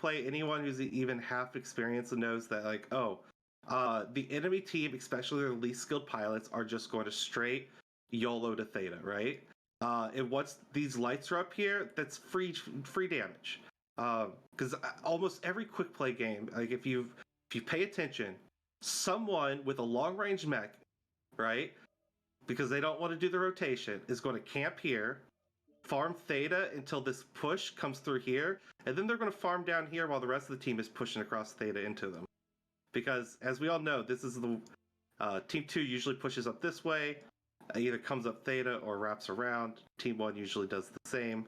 play, anyone who's even half experienced knows that, like, the enemy team, especially their least skilled pilots, are just going to straight YOLO to Theta, right? And once these lights are up here, that's free damage. Because almost every quick play game, like if you pay attention, someone with a long range mech, right? Because they don't want to do the rotation, is going to camp here, farm Theta until this push comes through here, and then they're going to farm down here while the rest of the team is pushing across Theta into them. Because as we all know, this is the Team 2 usually pushes up this way, either comes up Theta or wraps around. Team 1 usually does the same,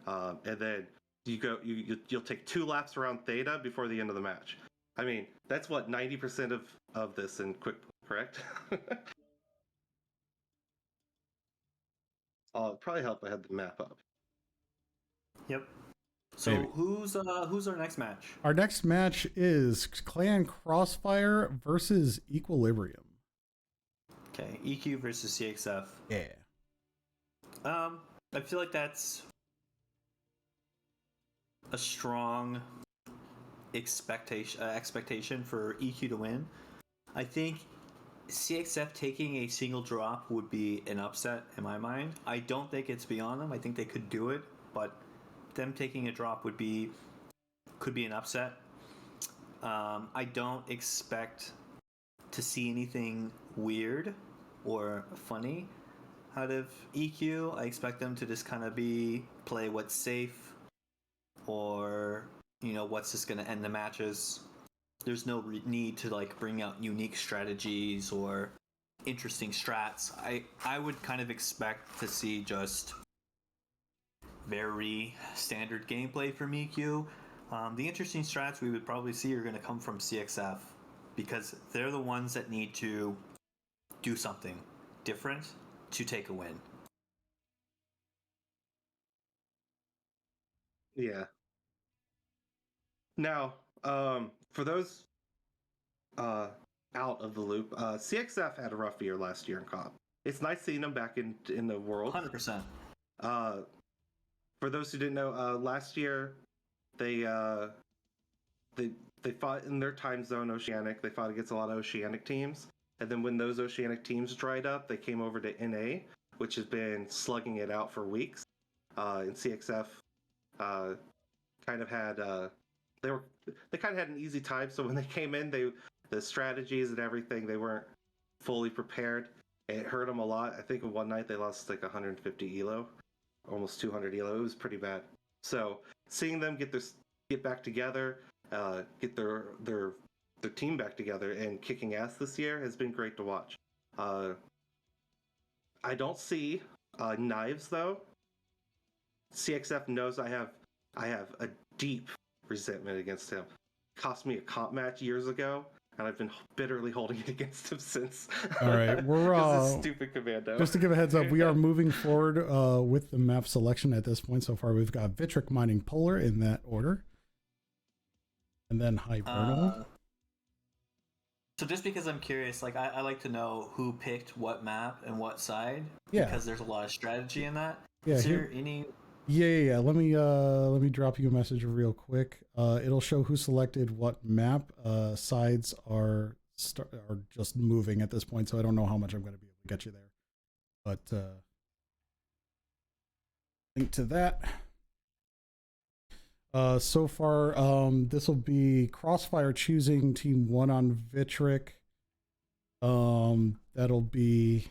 and then you'll take 2 laps around Theta before the end of the match. I mean, that's what 90% of this in quick, correct? It'd probably help if I had the map up. Yep. So maybe. Who's our next match? Our next match is Clan Crossfire versus Equilibrium. Okay, EQ versus CXF. Yeah. I feel like that's a strong expectation for EQ to win. I think CXF taking a single drop would be an upset in my mind. I don't think it's beyond them. I think they could do it, but them taking a drop could be an upset. I don't expect to see anything weird or funny out of EQ. I expect them to just kind of play what's safe, or what's just going to end the matches. There's no need to like bring out unique strategies or interesting strats. I would kind of expect to see just very standard gameplay from EQ. The interesting strats we would probably see are going to come from CXF, because they're the ones that need to do something different to take a win. Yeah. Now, for those out of the loop, CXF had a rough year last year in comp. It's nice seeing them back in the world. 100%. For those who didn't know, last year they fought in their time zone, Oceanic. They fought against a lot of Oceanic teams, and then when those Oceanic teams dried up, they came over to NA, which has been slugging it out for weeks. And CXF kind of had they kind of had an easy time. So when they came in, the strategies and everything, they weren't fully prepared. It hurt them a lot. I think in one night they lost like 150 elo, almost 200 elo. It was pretty bad. So seeing them get back together, get their team back together and kicking ass this year has been great to watch. I don't see Knives though. CXF knows I have a deep resentment against him. Cost me a comp match years ago, and I've been bitterly holding it against him since. All right, we're stupid commando. Just to give a heads up, we are moving forward with the map selection at this point. So far, we've got Vitric mining Polar in that order, and then Hibernal. So just because I'm curious, like I like to know who picked what map and what side. Yeah. Because there's a lot of strategy in that. Yeah. Is there any? Yeah. Let me drop you a message real quick. It'll show who selected what map. Sides are just moving at this point, so I don't know how much I'm going to be able to get you there. But link to that. So far, this will be Crossfire choosing Team 1 on Vitric. That'll be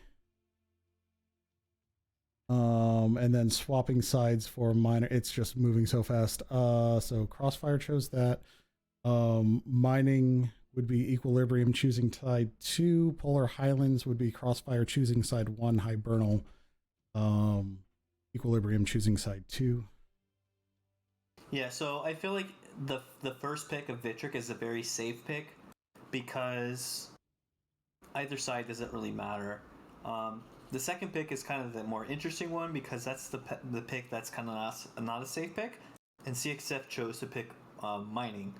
and then swapping sides for Miner. It's just moving so fast. So Crossfire chose that. Mining would be Equilibrium choosing side 2. Polar Highlands would be Crossfire choosing side 1. Hibernal, Equilibrium choosing side 2. Yeah, so I feel like the first pick of Vitric is a very safe pick because either side doesn't really matter. The second pick is kind of the more interesting one because that's the pick that's kind of not a safe pick, and CXF chose to pick mining.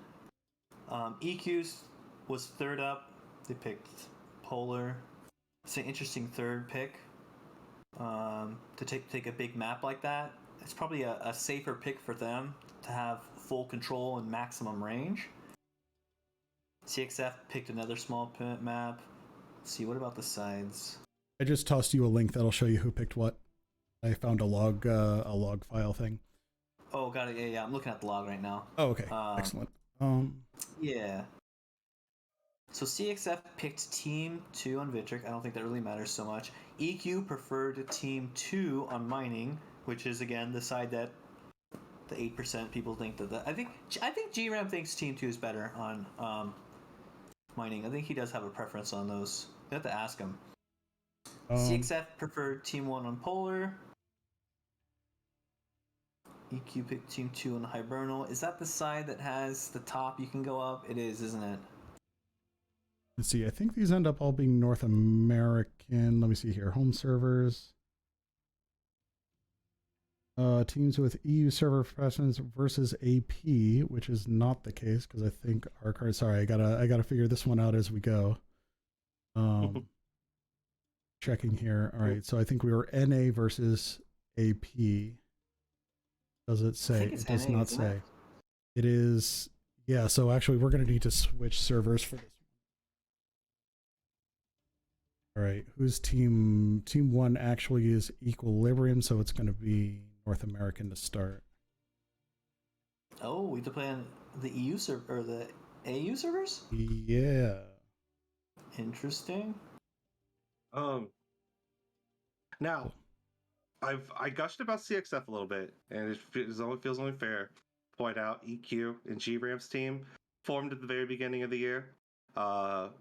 EQ's was third up. They picked Polar. It's an interesting third pick to take a big map like that. It's probably a safer pick for them to have full control and maximum range. CXF picked another small map. Let's see, what about the sides? I just tossed you a link that'll show you who picked what. I found a log file thing. Oh, got it. Yeah. I'm looking at the log right now. Oh, okay. Excellent. Yeah. So CXF picked Team 2 on Vitric. I don't think that really matters so much. EQ preferred Team 2 on Mining, which is, again, the side that the 8% people think that... I think GRAM thinks Team 2 is better on Mining. I think he does have a preference on those. You have to ask him. CXF preferred Team 1 on Polar. EQ picked Team 2 on Hibernal. Is that the side that has the top you can go up? It is, isn't it? Let's see. I think these end up all being North American. Let me see here. Home servers. Teams with EU server presence versus AP, which is not the case because I think our card. Sorry, I gotta figure this one out as we go. Checking here. All right, so I think we were NA versus AP. Does it say? It does not say. It is. Yeah. So actually, we're gonna need to switch servers for this. All right, whose team 1 actually is Equilibrium, so it's going to be North American to start. Oh, we have to play on the EU server or the AU servers? Yeah. Interesting. Now, I gushed about CXF a little bit, and it feels only fair to point out EQ and GRAM's team formed at the very beginning of the year,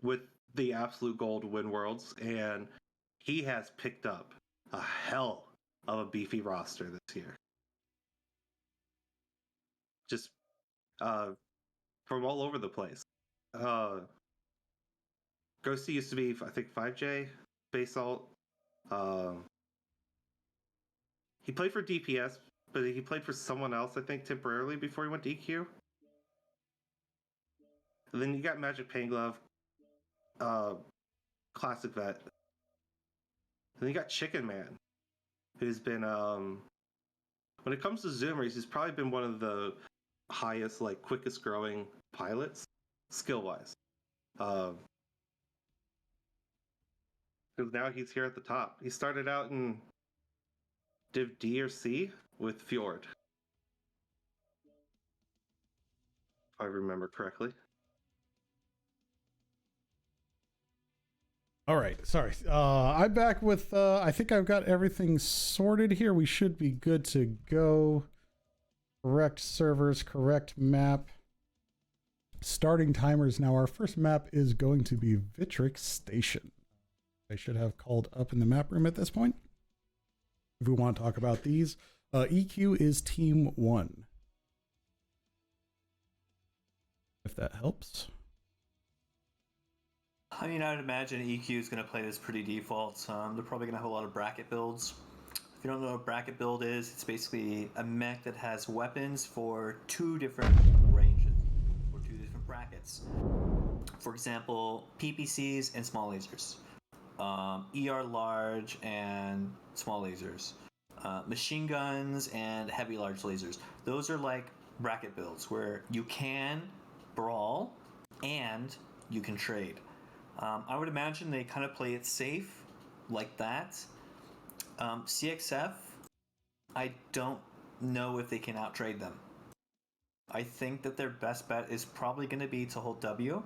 with the absolute goal to win Worlds, and he has picked up a hell of a beefy roster this year. Just from all over the place. Ghosty used to be, I think, 5J base alt. He played for DPS, but he played for someone else, I think, temporarily before he went to EQ. And then you got Magic Painglove, classic vet. And then you got Chicken Man, who's been when it comes to Zoomers, he's probably been one of the highest, like, quickest growing pilots, skill wise. Because now he's here at the top. He started out in Div D or C with Fjord, if I remember correctly. All right, sorry. I'm back with, I think I've got everything sorted here. We should be good to go. Correct servers, correct map. Starting timers. Now, our first map is going to be Vitric Station. I should have called up in the map room at this point. If we want to talk about these. EQ is Team 1. If that helps. I mean, I'd imagine EQ is going to play this pretty default. They're probably going to have a lot of bracket builds. If you don't know what a bracket build is, it's basically a mech that has weapons for 2 different ranges, or 2 different brackets. For example, PPCs and small lasers. ER large and small lasers. Machine guns and heavy large lasers. Those are like bracket builds where you can brawl and you can trade. I would imagine they kind of play it safe like that. CXF, I don't know if they can outtrade them. I think that their best bet is probably going to be to hold W.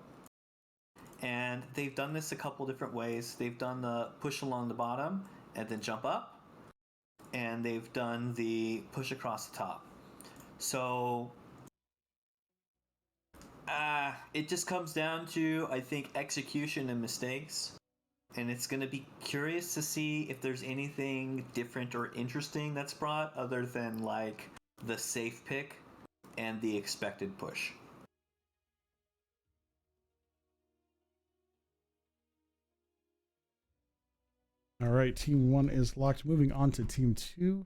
And they've done this a couple different ways. They've done the push along the bottom and then jump up. And they've done the push across the top. So it just comes down to, I think, execution and mistakes. And it's going to be curious to see if there's anything different or interesting that's brought other than, like, the safe pick and the expected push. All right, Team 1 is locked. Moving on to Team 2.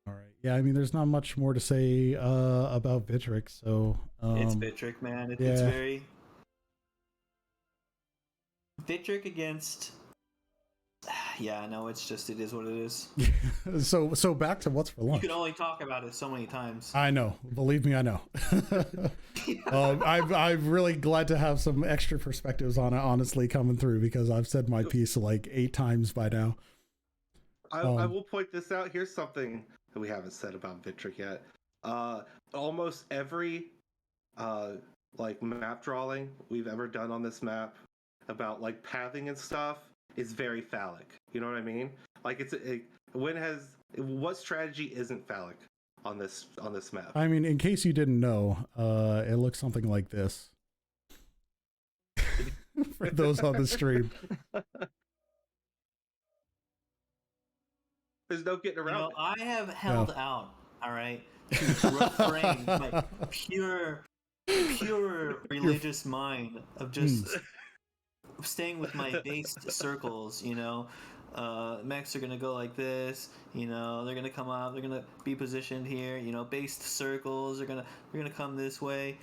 All right. Yeah, I mean, there's not much more to say about Vitric, so... it's Vitric, man. It's very... Vitric against Yeah, no, it's just it is what it is. So back to what's for You lunch. can only talk about it so many times. I know, believe me, I know. I'm really glad to have some extra perspectives on it, honestly, coming through, because I've said my piece like 8 times by now. I will point this out. Here's something that we haven't said about Vitric yet. Almost every like map drawing we've ever done on this map about like pathing and stuff is very phallic. You know what I mean? Like what strategy isn't phallic on this map? I mean, in case you didn't know, it looks something like this. For those on the stream. There's no getting around it. I have held out, all right, to refrain my pure religious mind of just staying with my based circles, mechs are gonna go like this, they're gonna come up, they're gonna be positioned here, based circles are gonna come this way.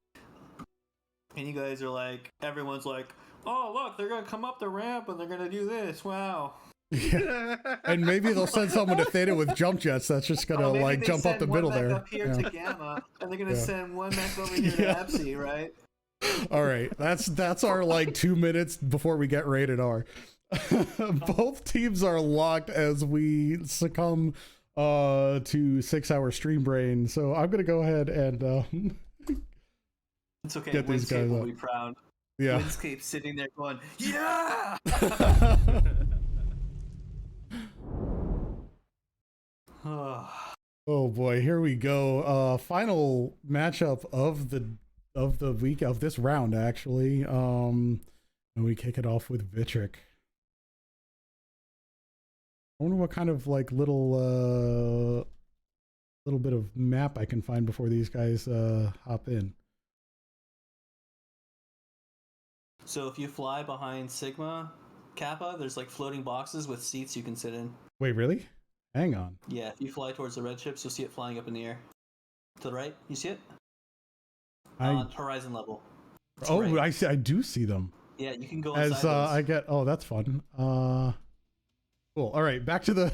And you guys are like, everyone's like, oh look, they're gonna come up the ramp and they're gonna do this, wow. Yeah. And maybe they'll send someone to Theta with jump jets that's just gonna like jump up the middle there. Up here to Gamma, and they're gonna send one mech over here to Epsi, right? All right, that's our like 2 minutes before we get rated R. Both teams are locked as we succumb to 6-hour stream brain. So I'm gonna go ahead and it's okay. Get these guys will up. be proud. Yeah. Windscape's sitting there going, yeah. Oh boy, here we go. Final matchup of the week of this round, actually. And we kick it off with Vitric. I wonder what kind of like little bit of map I can find before these guys hop in. So if you fly behind Sigma Kappa, there's like floating boxes with seats you can sit in. Wait, really? Hang on. Yeah, if you fly towards the red ships, you'll see it flying up in the air. To the right, you see it? On horizon level. It's oh, right. I see. I do see them. Yeah, you can go As inside those. I get. Oh, that's fun. Cool. All right, back to the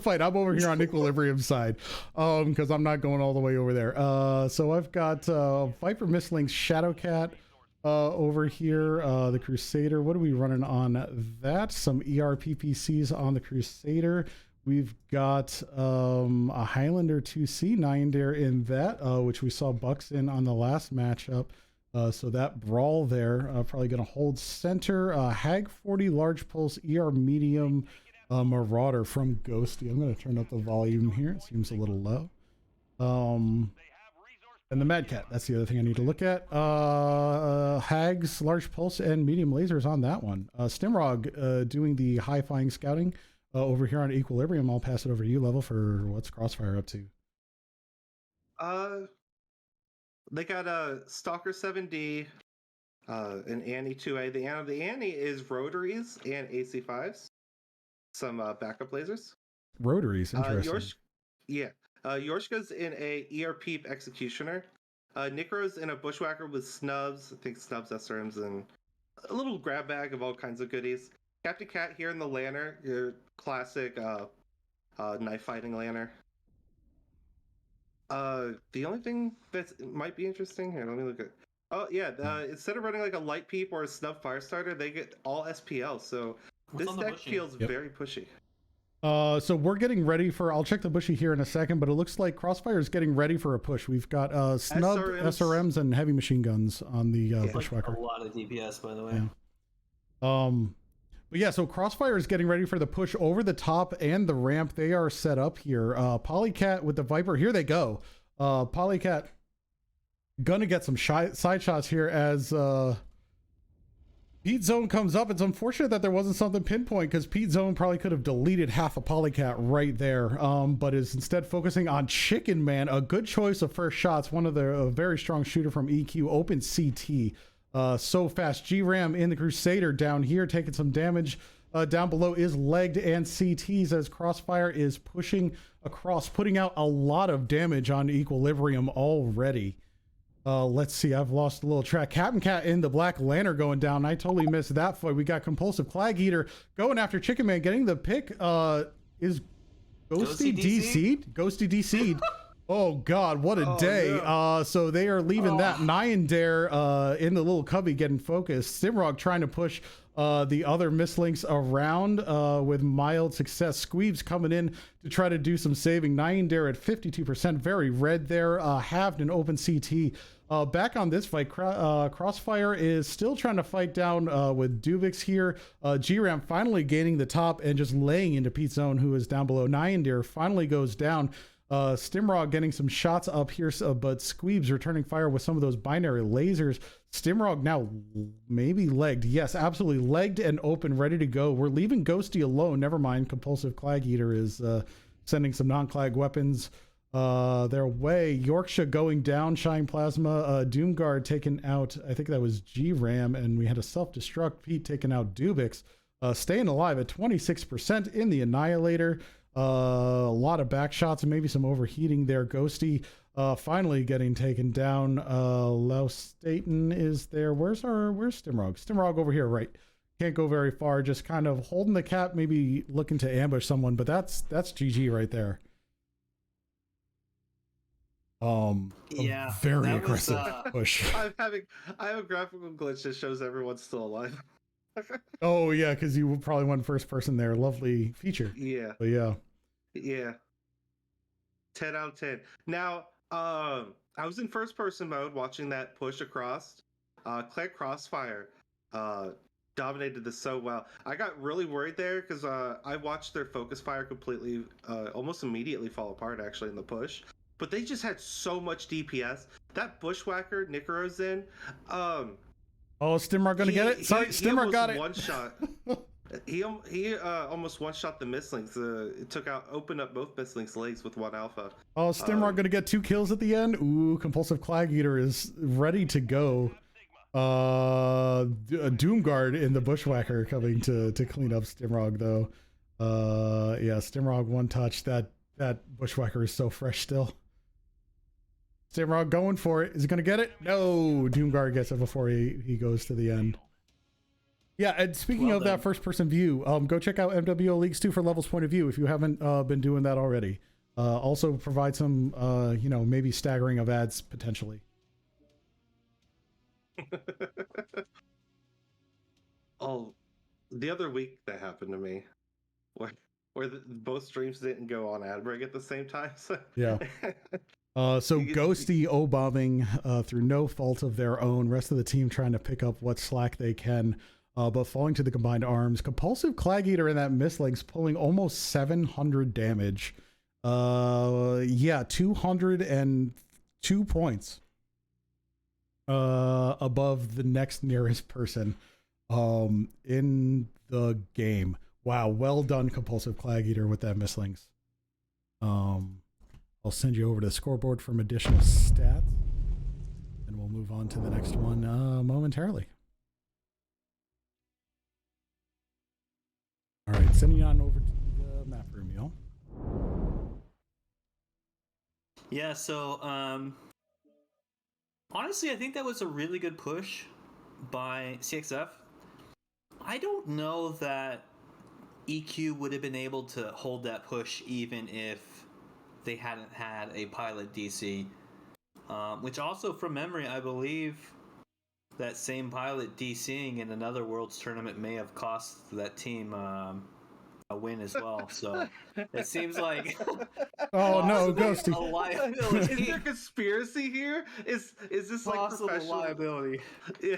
fight. I'm over here on Equilibrium side, because I'm not going all the way over there. So I've got Viper Mistlings, Shadowcat over here. The Crusader. What are we running on that? Some ERPPCs on the Crusader. We've got a Highlander 2C9 there in that, which we saw Bucks in on the last matchup. So that brawl there probably going to hold center. Hag 40 large pulse ER medium Marauder from Ghosty. I'm going to turn up the volume here. It seems a little low. And the Mad Cat. That's the other thing I need to look at. Hags large pulse and medium lasers on that one. Stimrog doing the high flying scouting. Over here on Equilibrium, I'll pass it over to you, Level, for what's Crossfire up to. They got a Stalker 7D, an Annie 2A. The Annie is rotaries and AC5s. Some backup lasers. Rotaries, interesting. Yorshka's in a ERP executioner. Nikro's in a bushwhacker with snubs. I think snubs, SRMs, and a little grab bag of all kinds of goodies. Captain Cat here in the Lanner, your classic knife fighting Lanner. The only thing that might be interesting here, let me look at. Oh yeah, instead of running like a light peep or a snub fire starter, they get all SPL. So this deck feels very pushy. So we're getting ready for. I'll check the bushy here in a second, but it looks like Crossfire is getting ready for a push. We've got snub SRMs and heavy machine guns on the bushwhacker. A lot of DPS, by the way. Yeah. But yeah, so Crossfire is getting ready for the push over the top and the ramp. They are set up here. Polycat with the Viper. Here they go. Polycat gonna get some side shots here as Pete Zone comes up. It's unfortunate that there wasn't something pinpoint, because Pete Zone probably could have deleted half a Polycat right there, but is instead focusing on Chicken Man. A good choice of first shots. One of the a very strong shooter from EQ. Open CT. So fast. G-Ram in the Crusader down here taking some damage. Down below is legged and CTs as Crossfire is pushing across, putting out a lot of damage on Equilibrium already. Let's see. I've lost a little track. Captain Cat in the Black Lantern going down. I totally missed that fight. We got Compulsive Clag Eater going after Chicken Man, getting the pick. Is Ghosty DC'd? Ghosty DC'd. Oh God, what a day. No. So they are leaving that. Nyan Dare in the little cubby getting focused. Simrog trying to push the other mislinks around with mild success. Squeebs coming in to try to do some saving. Nyan Dare at 52%, very red there. Halved an open CT. Back on this fight, Crossfire is still trying to fight down with Dubix here. G-Ram finally gaining the top and just laying into Pete Zone, who is down below. Nyan Dare finally goes down. Stimrog getting some shots up here, but Squeebs returning fire with some of those binary lasers. Stimrog now maybe legged. Yes, absolutely legged and open, ready to go. We're leaving Ghosty alone. Never mind. Compulsive Clag Eater is sending some non-clag weapons their way. Yorkshire going down. Shine Plasma. Doomguard taken out. I think that was G-Ram, and we had a self-destruct. Pete taking out Dubix. Staying alive at 26% in the Annihilator. A lot of back shots and maybe some overheating there. Ghosty finally getting taken down. Laustaten is there. Where's Stimrog? Stimrog over here, right? Can't go very far. Just kind of holding the cap, maybe looking to ambush someone, but that's GG right there. Yeah, very aggressive push. I have a graphical glitch that shows everyone's still alive. Oh yeah, because you probably went first person there. Lovely feature. Yeah. But yeah. 10 out of 10. Now, I was in first person mode watching that push across. Crossfire dominated this so well. I got really worried there because I watched their focus fire completely, almost immediately fall apart actually in the push. But they just had so much DPS. That bushwhacker Nicaro's in. Oh, Stimrock gonna get it? Sorry, Stimrock got it. One shot. He almost one shot the mislinks. It opened up both mislinks' legs with one alpha. Oh, Stimrock gonna get 2 kills at the end. Ooh, Compulsive Clag Eater is ready to go. Doomguard in the Bushwhacker coming to clean up Stimrock though. Yeah, Stimrock one touch. That Bushwhacker is so fresh still. Stimrock going for it. Is he gonna get it? No, Doomguard gets it before he goes to the end. Yeah, and speaking of that first-person view, go check out MWO Leagues 2 for Levels Point of View if you haven't been doing that already. Also provide some, maybe staggering of ads potentially. Oh, the other week that happened to me, where both streams didn't go on ad break at the same time. So. Yeah. So Ghosty O-bombing through no fault of their own. Rest of the team trying to pick up what slack they can. But falling to the combined arms. Compulsive Clag Eater in that mislinks pulling almost 700 damage. 202 points above the next nearest person in the game. Wow, well done, Compulsive Clag Eater, with that mislinks. I'll send you over to the scoreboard for some additional stats, and we'll move on to the next one momentarily. All right, sending you on over to the map room, y'all. Yeah, so honestly, I think that was a really good push by CXF. I don't know that EQ would have been able to hold that push even if they hadn't had a pilot DC. Which also, from memory, I believe that same pilot DCing in another Worlds tournament may have cost that team a win as well. So it seems like oh no, Ghosty. Is there a conspiracy here? Is this like professional liability? Yeah.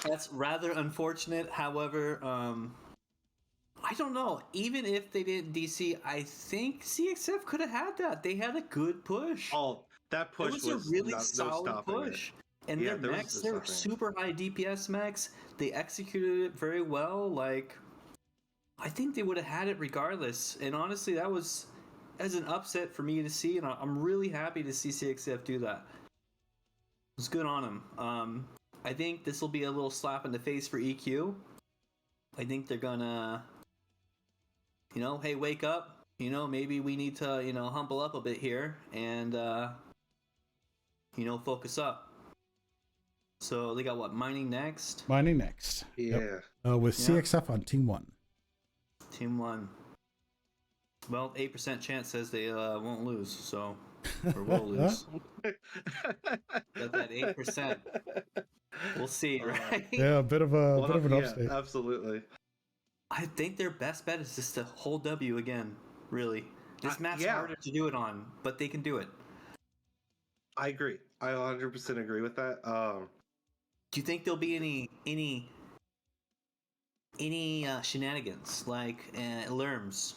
That's rather unfortunate. However, I don't know. Even if they didn't DC, I think CXF could have had that. They had a good push. Oh, that push was a really solid push. And their mechs, they're super high DPS mechs. They executed it very well. Like, I think they would have had it regardless. And honestly, that was as an upset for me to see. And I'm really happy to see CXF do that. It was good on them. I think this will be a little slap in the face for EQ. I think they're gonna, hey, wake up. Maybe we need to, humble up a bit here and, focus up. So they got what, mining next? Mining next. Yeah. Yep. With Yeah. CXF on Team 1. Team 1. Well, 8% chance says they won't lose, so or will lose. Got that 8%. We'll see, right? Yeah, a bit of an upstate. Absolutely. I think their best bet is just to hold W again. Really, this map's harder to do it on, but they can do it. I agree. I 100% agree with that. Do you think there'll be any shenanigans like Lerms?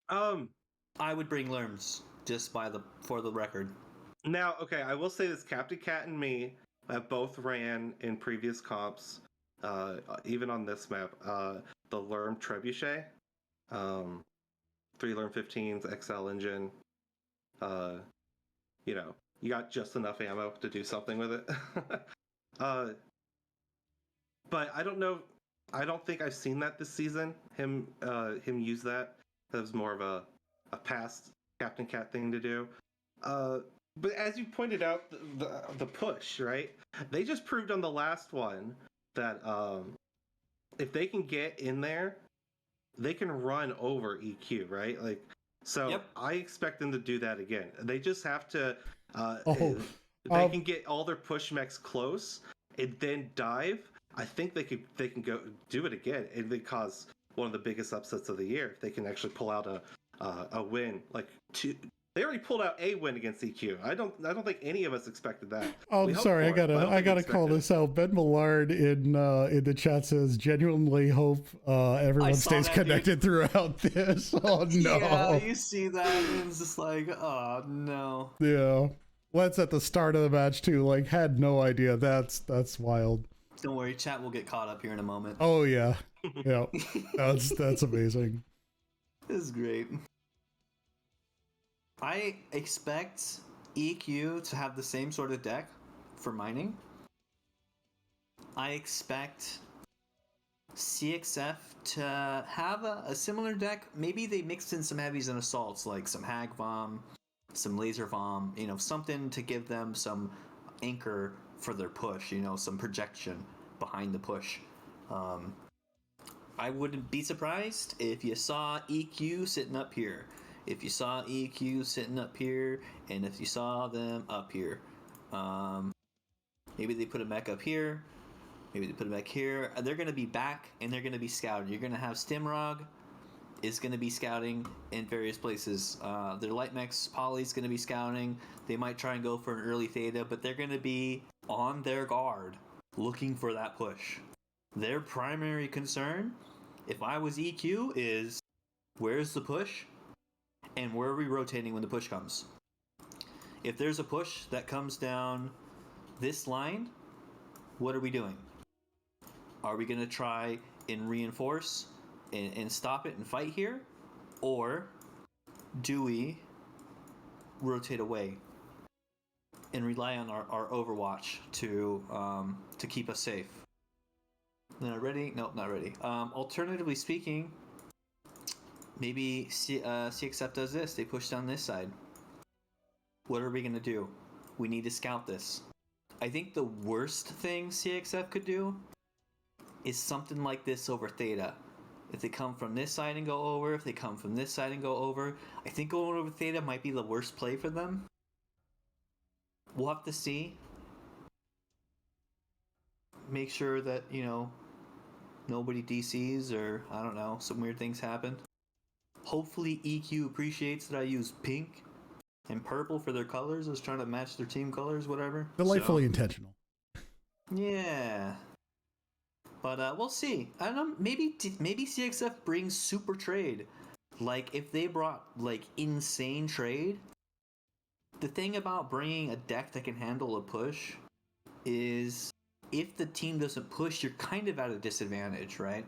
I would bring Lerms just for the record. Now, okay, I will say this: Captain Cat and me have both ran in previous comps, even on this map. The Lerm Trebuchet, 3 Lerm 15s, XL engine. You got just enough ammo to do something with it. But I don't know. I don't think I've seen that this season. Him use that. That was more of a past Captain Cat thing to do. But as you pointed out, the push, right? They just proved on the last one that if they can get in there, they can run over EQ, right? Like, so Yep. I expect them to do that again. They just have to. They can get all their push mechs close and then dive. I think they can go do it again, and they cause one of the biggest upsets of the year if they can actually pull out a win. Like they already pulled out a win against EQ. I don't think any of us expected that. I'm sorry, I gotta call this out. Ben Millard in the chat says genuinely hope everyone stays connected throughout this. Oh no! Yeah, you see that and it's just like, oh no. Yeah, Let's at the start of the match too. Like, had no idea. That's wild. Don't worry, chat will get caught up here in a moment. Oh yeah, yeah. That's amazing. This is great. I expect EQ to have the same sort of deck for mining. I expect CXF to have a similar deck. Maybe they mixed in some heavies and assaults, like some Hag Vom, some Laser Vom, something to give them some anchor for their push, some projection behind the push. I wouldn't be surprised if you saw EQ sitting up here. If you saw EQ sitting up here, and if you saw them up here. Maybe they put a mech up here. Maybe they put a mech here. They're going to be back, and they're going to be scouting. You're going to have Stimrog is going to be scouting in various places. Their light mechs, Polly's going to be scouting. They might try and go for an early theta, but they're going to be on their guard looking for that push. Their primary concern, if I was EQ, is where's the push and where are we rotating when the push comes? If there's a push that comes down this line, what are we doing? Are we going to try and reinforce and stop it and fight here? Or do we rotate away and rely on our Overwatch to keep us safe? Not ready? Nope, not ready. Alternatively speaking, maybe CXF does this. They push down this side. What are we going to do? We need to scout this. I think the worst thing CXF could do is something like this over theta. If they come from this side and go over, if they come from this side and go over, I think going over theta might be the worst play for them. We'll have to see. Make sure that, nobody DCs or, I don't know, some weird things happen. Hopefully EQ appreciates that I use pink and purple for their colors. I was trying to match their team colors, whatever. Delightfully intentional. Yeah. But we'll see. I don't know. Maybe CXF brings super trade. Like, if they brought, insane trade. The thing about bringing a deck that can handle a push is if the team doesn't push, you're kind of at a disadvantage, right?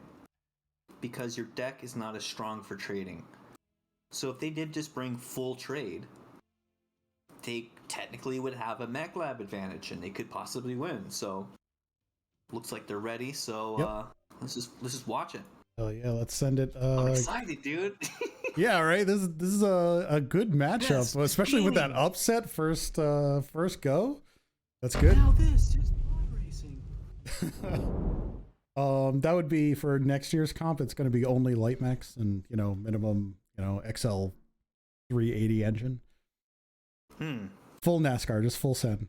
Because your deck is not as strong for trading. So if they did just bring full trade, they technically would have a mech lab advantage and they could possibly win. So looks like they're ready. So let's just watch it. Oh yeah, let's send it. I'm excited, dude. Yeah, right. This is a good matchup, Yes, especially with that gaming. upset first go. That's good. Now this is pod racing. That would be for next year's comp. It's going to be only light mechs and minimum XL 380 engine. Full NASCAR, just full send.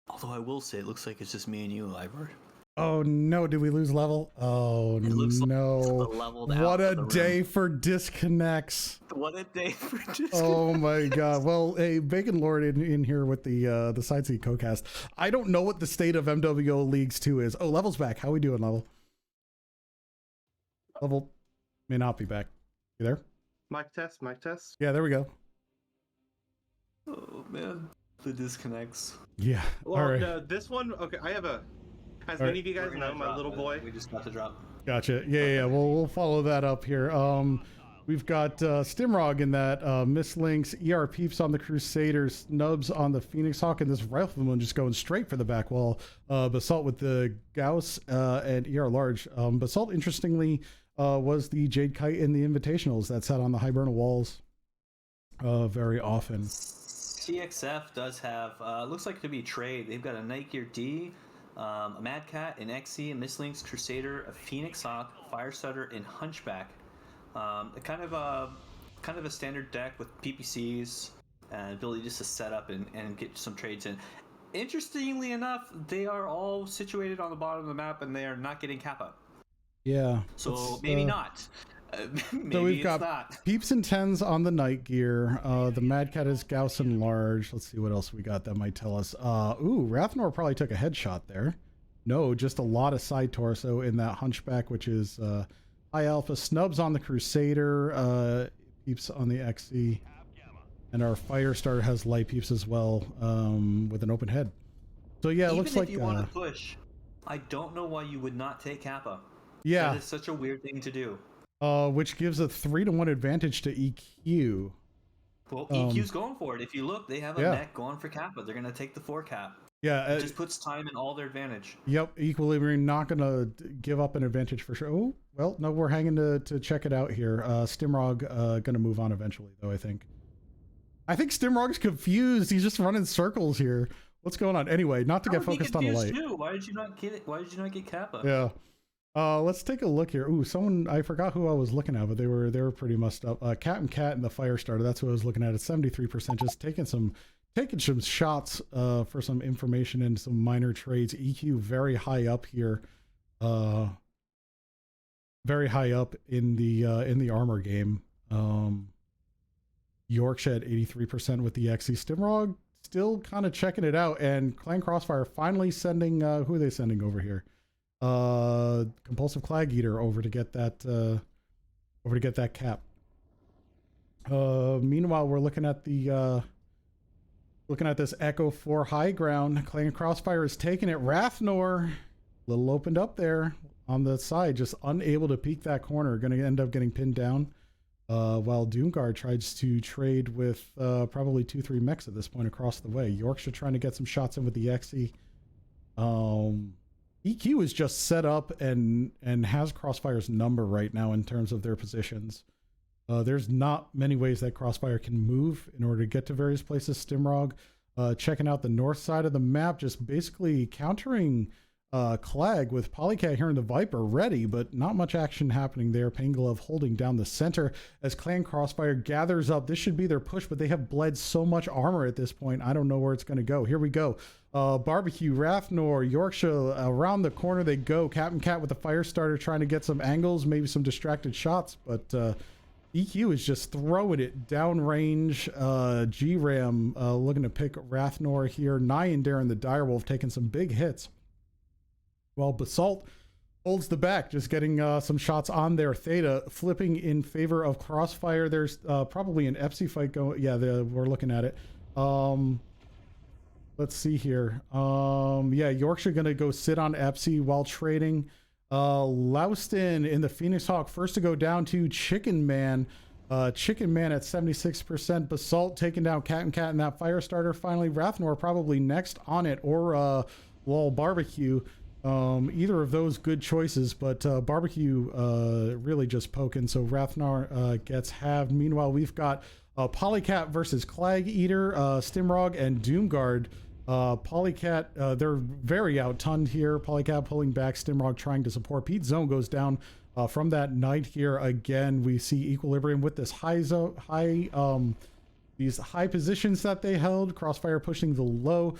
Although I will say, it looks like it's just me and you, Ivor. Oh no, did we lose level? Oh It looks like no. it's leveled out What a of the day room. for disconnects. What a day for disconnects. Oh my god. Well, hey, Bacon Lord in here with the Side Seat Co-cast. I don't know what the state of MWO Leagues 2 is. Oh, Level's back. How we doing, Level? Level may not be back. You there? Mic test, mic test. Yeah, there we go. Oh man, the disconnects. Yeah. Well, All right. no, this one, okay, I have a, as All many of you guys know, my little boy. We just got to drop. Gotcha. Yeah. We'll follow that up here. We've got Stimrog in that, Mislinks, ER Peeps on the Crusaders, Nubs on the Phoenix Hawk, and this Rifleman just going straight for the back wall. Basalt with the Gauss and ER Large. Basalt, interestingly, was the Jade Kite in the Invitationals that sat on the Hiberna walls very often. CXF does have, looks like to be trade. They've got a Night Gear D, a Mad Cat, an XE, a Mislinks, Crusader, a Phoenix Hawk, Firestarter, and Hunchback. Kind of a standard deck with PPCs and ability just to set up and get some trades in. Interestingly enough, they are all situated on the bottom of the map and they are not getting Kappa. Yeah. So maybe not. Maybe So we've it's got not. Peeps and Tens on the Night Gear. The Mad Cat is Gauss and Large. Let's see what else we got that might tell us. Ooh, Rathnor probably took a headshot there. No, just a lot of side torso in that Hunchback, which is High Alpha. Snubs on the Crusader. Peeps on the XE. And our Firestarter has light Peeps as well, with an open head. So yeah, it looks like... Even if you want to push, I don't know why you would not take Kappa. Yeah. That is such a weird thing to do. Which gives a 3-1 advantage to EQ. Well, EQ's going for it. If you look, they have a Yeah. mech going for Kappa. They're going to take the 4 cap. Yeah. It just puts time in all their advantage. Yep, Equilibrium not going to give up an advantage for sure. Oh, well, no, we're hanging to check it out here. Stimrog going to move on eventually, though, I think. I think Stimrog's confused. He's just running circles here. What's going on? Anyway, not to get focused on the light. Too. Why did you not get it? Why did you not get Kappa? Yeah. Let's take a look here. Ooh, someone, I forgot who I was looking at, but they were pretty messed up. Cat and Cat and the Firestarter, that's what I was looking at. It's 73%, just taking some shots for some information and some minor trades. EQ very high up here. Very high up in the armor game. Yorkshire at 83% with the XE. Stimrog still kind of checking it out, and Clan Crossfire finally sending who are they sending over here? Compulsive Clag Eater over to get that cap. Meanwhile, we're looking at the this Echo 4 high ground. Clan Crossfire is taking it. Rathnor, little opened up there on the side, just unable to peek that corner. Going to end up getting pinned down. While Doomguard tries to trade with probably 2-3 mechs at this point across the way. Yorkshire trying to get some shots in with the XE. EQ is just set up and has Crossfire's number right now in terms of their positions. There's not many ways that Crossfire can move in order to get to various places. Stimrog checking out the north side of the map, just basically countering Clag with Polycat here in the Viper ready, but not much action happening there. Painglove holding down the center as Clan Crossfire gathers up. This should be their push, but they have bled so much armor at this point. I don't know where it's going to go. Here we go. Barbecue, Rathnor, Yorkshire, around the corner they go. Captain Cat with the Firestarter trying to get some angles, maybe some distracted shots, but EQ is just throwing it downrange. G-Ram looking to pick Rathnor here. Nyan Darren the Direwolf taking some big hits. While Basalt holds the back, just getting some shots on there. Theta flipping in favor of Crossfire. There's probably an Epsi fight going. Yeah, we're looking at it. Let's see here. Yeah, Yorkshire going to go sit on Epsi while trading. Louston in the Phoenix Hawk, first to go down to Chicken Man. Chicken Man at 76%. Basalt taking down Cat and Cat and that Firestarter. Finally, Rathnor probably next on it, or Wall Barbecue. Either of those good choices, but barbecue really just poking. So Rathnar gets halved. Meanwhile, we've got Polycat versus Clag Eater, Stimrog, and Doomguard. Polycat, they're very outtunned here. Polycat pulling back, Stimrog trying to support. Pete Zone goes down from that knight here. Again, we see Equilibrium with this these high positions that they held. Crossfire pushing the low.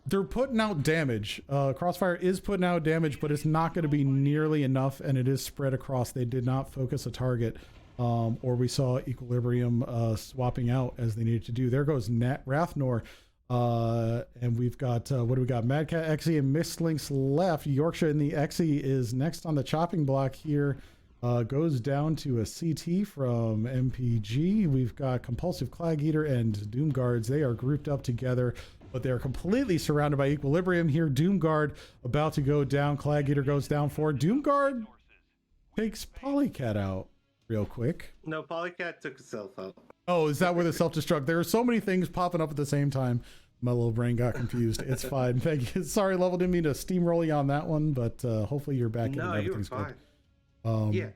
They're putting out damage. Crossfire is putting out damage, but it's not going to be nearly enough, and it is spread across. They did not focus a target, or we saw Equilibrium swapping out as they needed to do. There goes Rathnor, and we've got, what do we got? Madcat, Exy, and Mistlinks left. Yorkshire in the Exy is next on the chopping block here. Goes down to a CT from MPG. We've got Compulsive Clag Eater and Doomguards. They are grouped up together, but they're completely surrounded by Equilibrium here. Doomguard about to go down. Clag Eater goes down for Doomguard. Takes Polycat out real quick. No, Polycat took himself out. Oh, is that where the self-destruct? There are so many things popping up at the same time. My little brain got confused. It's fine. Thank you. Sorry, Level, didn't mean to steamroll you on that one, but hopefully you're back in and everything's good. Yeah.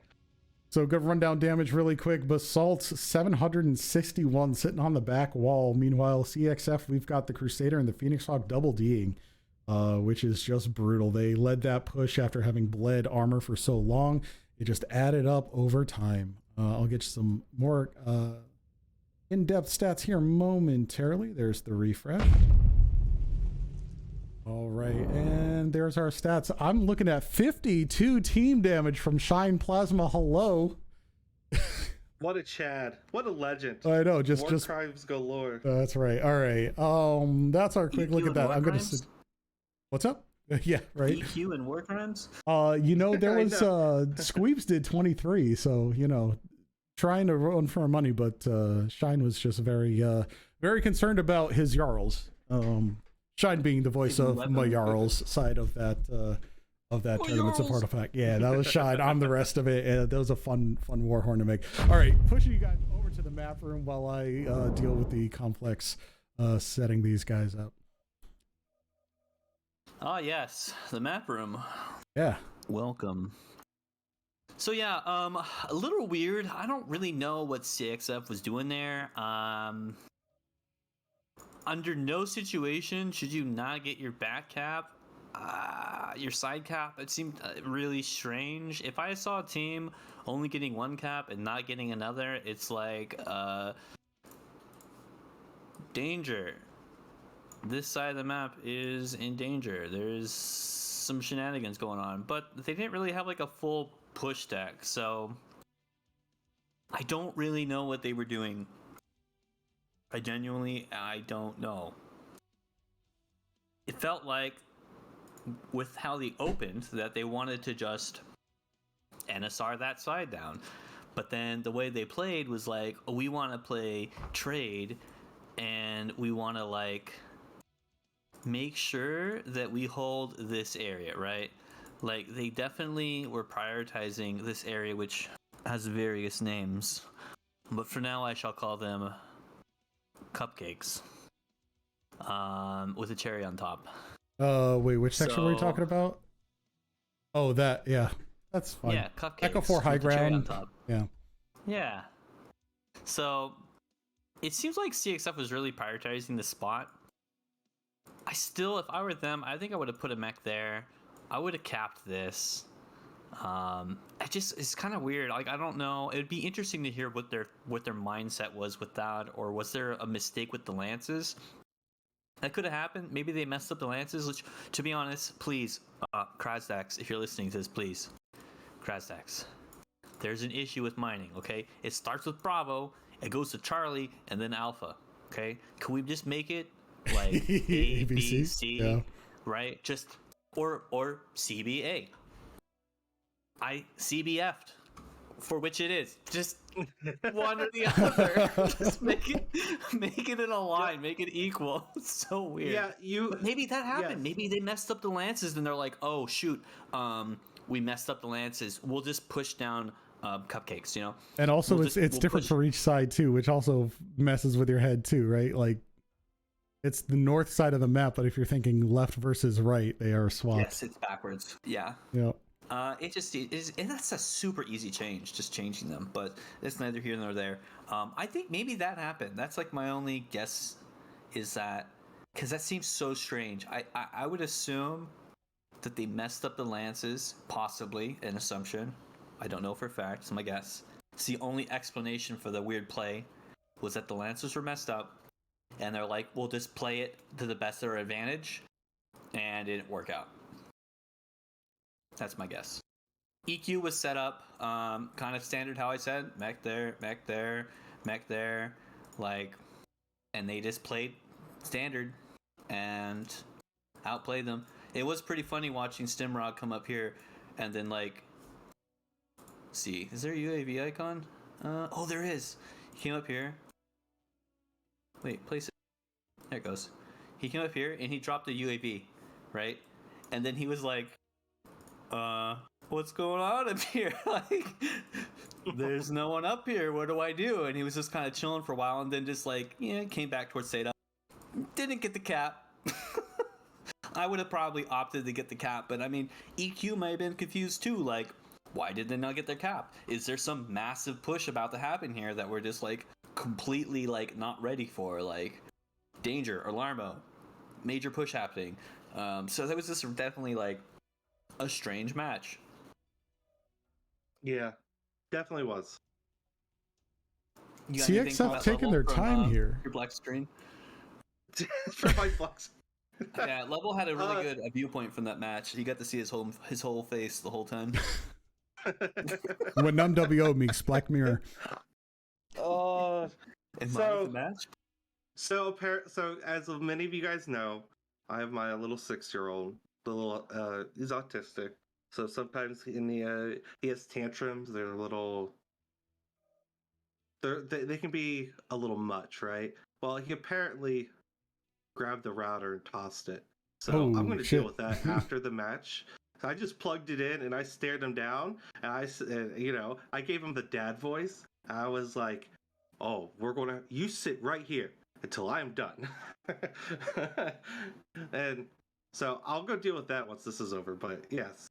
So good rundown damage really quick. Basalt 761 sitting on the back wall. Meanwhile, CXF, we've got the Crusader and the Phoenix Hawk double D'ing, which is just brutal. They led that push after having bled armor for so long. It just added up over time. I'll get you some more in-depth stats here momentarily. There's the refresh. All right, and there's our stats. I'm looking at 52 team damage from Shine Plasma. Hello. What a Chad. What a legend. I know, just crimes galore. That's right. All right. That's our quick look at that. I'm going to What's up? Yeah, right. EQ and war crimes? You know, there was Squeeps did 23, so, you know, trying to run for our money, but Shine was just very concerned about his Jarls. Shine being the voice of my Jarl's side of that tournament's a part of fact. Yeah, that was Shine. I'm the rest of it. That was a fun warhorn to make. All right, pushing you guys over to the map room while I deal with the complex setting these guys up. Ah, yes, the map room. Yeah. Welcome. So yeah, a little weird. I don't really know what CXF was doing there. Under no situation should you not get your back cap, your side cap. It seemed really strange. If I saw a team only getting one cap and not getting another, it's like danger. This side of the map is in danger. There's some shenanigans going on, but they didn't really have like a full push deck, so I don't really know what they were doing. I don't know. It felt like, with how they opened, that they wanted to just NSR that side down. But then the way they played was like, oh, we want to play trade, and we want to, like, make sure that we hold this area, right? Like, they definitely were prioritizing this area, which has various names. But for now, I shall call them cupcakes, with a cherry on top. Wait, which section were you talking about? Oh, that, yeah, that's fine. Yeah, cupcakes. Echo 4 high ground. On top. Yeah. Yeah. So it seems like CXF was really prioritizing the spot. I still, if I were them, I think I would have put a mech there. I would have capped this. It's kind of weird. Like, I don't know. It'd be interesting to hear what their mindset was with that, or was there a mistake with the lances? That could have happened. Maybe they messed up the lances. Which, to be honest, please, Krasdax, if you're listening to this, please, Krasdax, there's an issue with mining. Okay, it starts with Bravo, it goes to Charlie, and then Alpha. Okay, can we just make it like A, B, C, yeah. Right? Just or CBA. I CBF'd, for which it is. Just one or the other. Just make it in a line. Make it equal. It's so weird. Yeah, But maybe that happened. Yes. Maybe they messed up the lances, and they're like, "Oh shoot, we messed up the lances. We'll just push down cupcakes." You know. And also, it's different for each side too, which also messes with your head too, right? Like, It's the north side of the map, but if you're thinking left versus right, they are swapped. Yes, it's backwards. Yeah. Yep. It just is, and that's a super easy change, just changing them. But it's neither here nor there. I think maybe that happened. That's like my only guess, is that because that seems so strange. I would assume that they messed up the lances, possibly an assumption. I don't know for a fact. It's my guess. It's the only explanation for the weird play was that the lances were messed up, and they're like, we'll just play it to the best of our advantage, and it didn't work out. That's my guess. EQ was set up kind of standard how I said, mech there, mech there, mech there, like, and they just played standard and outplayed them. It was pretty funny watching Stimrod come up here and then like, see, is there a UAV icon? Oh, there is. He came up here. Wait, place it. There it goes. He came up here and he dropped the UAV, right? And then he was like, what's going on up here? Like, there's no one up here. What do I do? And he was just kind of chilling for a while, and then just like, came back towards Theta. Didn't get the cap. I would have probably opted to get the cap, but I mean, EQ might have been confused too. Like, why did they not get their cap? Is there some massive push about to happen here that we're just like completely like not ready for? Like, danger, alarmo, major push happening. So that was just definitely like a strange match. Yeah, definitely was. CXF taking their time here. Your black screen. For my bucks. Yeah, Level had a really good viewpoint from that match. He got to see his whole face the whole time. When MWO meets Black Mirror. Oh, the match. So as many of you guys know, I have my little 6-year-old. The little he's autistic, so sometimes he has tantrums. They're a little. They can be a little much, right? Well, he apparently grabbed the router and tossed it. So I'm going to deal with that after the match. So I just plugged it in and I stared him down, and I gave him the dad voice. I was like, "Oh, you sit right here until I'm done," and. So I'll go deal with that once this is over. But yes,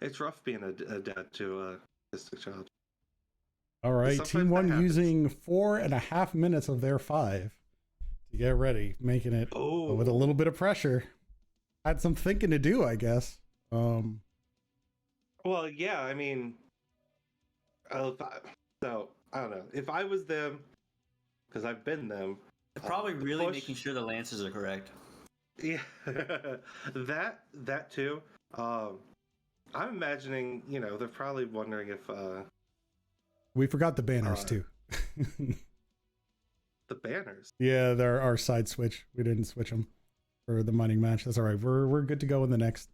it's rough being a dad to a autistic child. All right, Team 1 using 4.5 minutes of their 5 to get ready, making it with a little bit of pressure. Had some thinking to do, I guess. Well, yeah, I mean, so I don't know if I was them, because I've been them. They're probably really making sure the lances are correct. Yeah, that too. I'm imagining, they're probably wondering if we forgot the banners too. The banners. Yeah, they're our side switch. We didn't switch them for the mining match. That's all right. We're good to go on the next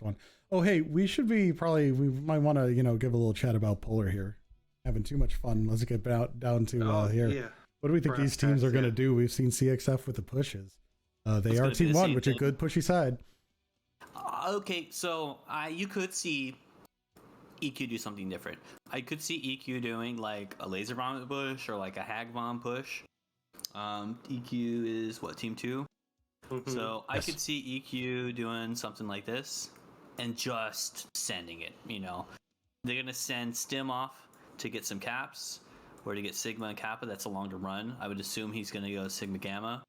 one. Oh, hey, we might want to give a little chat about Polar here. Having too much fun. Let's get down to here. Yeah. What do we think these teams are going to do? We've seen CXF with the pushes. They are Team 1, which is a good pushy side. Okay, so you could see EQ do something different. I could see EQ doing like a laser bomb push or like a hag bomb push. EQ is what, Team 2? Mm-hmm. So I could see EQ doing something like this and just sending it. They're going to send Stim off to get some caps. Or to get Sigma and Kappa, that's a longer run. I would assume he's going to go Sigma Gamma.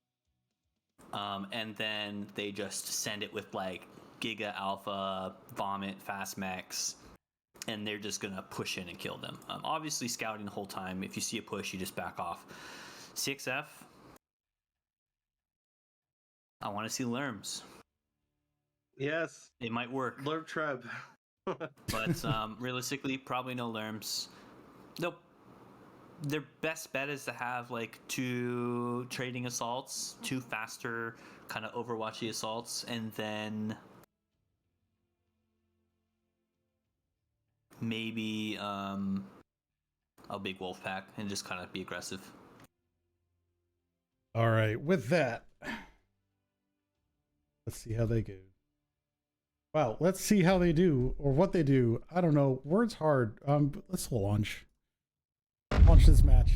And then they just send it with like Giga, Alpha, Vomit, Fast Mechs, and they're just going to push in and kill them. Obviously scouting the whole time. If you see a push, you just back off. CXF, I want to see Lerms. Yes. It might work. Lerm Treb. But realistically, probably no Lerms. Nope. Their best bet is to have like 2 trading assaults, 2 faster kind of Overwatchy assaults, and then maybe a big wolf pack and just kind of be aggressive. All right, with that, let's see how they go. Wow, let's see how they do or what they do. I don't know. Word's hard. Let's launch this match.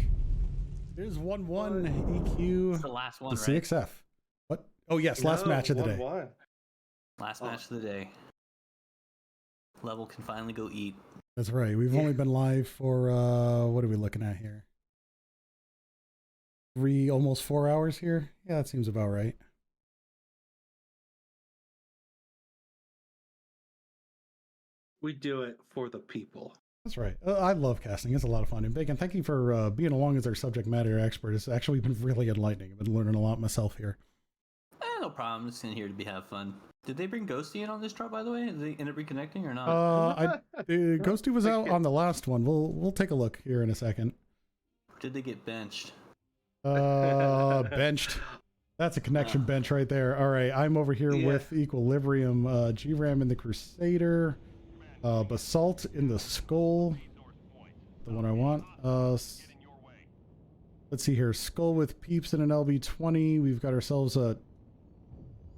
There's 1-1 EQ. It's the last one, The right? CXF. What? Oh yes, last match of the day. 1-1. Last match of the day. Level can finally go eat. That's right. We've only been live for what are we looking at here? Almost 4 hours here. Yeah, that seems about right. We do it for the people. That's right. I love casting. It's a lot of fun. And Bacon, thank you for being along as our subject matter expert. It's actually been really enlightening. I've been learning a lot myself here. No problem. I'm just in here to have fun. Did they bring Ghosty in on this drop, by the way? Did they end up reconnecting or not? Ghosty was out on the last one. We'll take a look here in a second. Did they get benched? Benched. That's a connection bench right there. All right, I'm over here with Equilibrium, G-Ram in the Crusader, Basalt in the Skull, the one I want. Let's see here, Skull with Peeps in an LB20. We've got ourselves a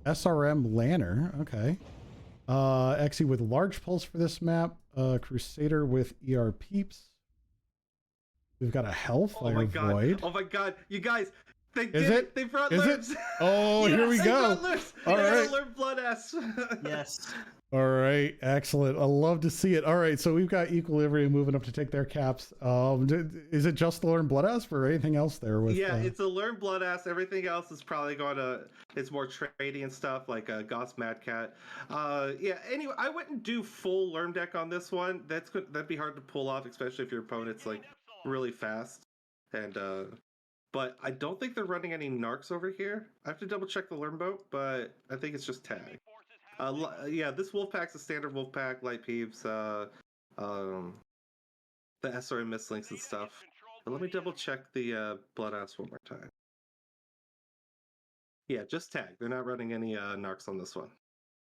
SRM Lanner, okay. Exy with Large Pulse for this map, Crusader with ER Peeps. We've got a Hellfire Void. Oh my god, you guys, they Is did it? They brought Is lurps. it? Oh, Yes, here we they go. brought lurps. All right. Lurp blood ass. Yes. All right, excellent. I love to see it. All right, so we've got Equilibrium moving up to take their caps. Is it just the Learn Blood Asp or anything else there? With, yeah, it's a Learn Blood Ass. Everything else is probably going to. It's more trading and stuff like Goss Mad Cat. Yeah. Anyway, I wouldn't do full Learn deck on this one. That'd be hard to pull off, especially if your opponent's like really fast. And but I don't think they're running any narcs over here. I have to double check the Learn boat, but I think it's just tag. Yeah, this wolf pack's a standard wolf pack, light peeps, the SRM mislinks and stuff. But let me double check the blood ass one more time. Yeah, just tag. They're not running any narcs on this one.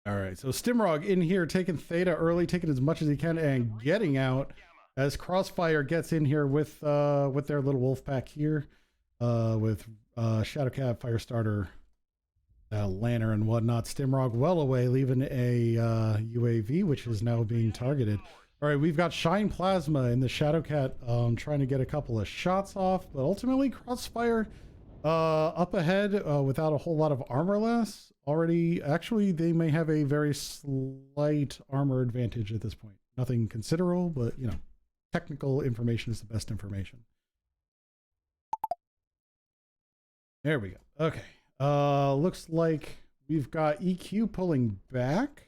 All right, so Stimrog in here taking Theta early, taking as much as he can, and getting out as Crossfire gets in here with their little wolf pack here, with Shadowcat, Firestarter, Lanner and whatnot. Stimrog well away, leaving a UAV, which is now being targeted. All right, we've got Shine Plasma in the Shadowcat trying to get a couple of shots off, but ultimately Crossfire up ahead without a whole lot of armorless. Already, actually, they may have a very slight armor advantage at this point. Nothing considerable, but, you know, technical information is the best information. There we go. Okay. Looks like we've got EQ pulling back.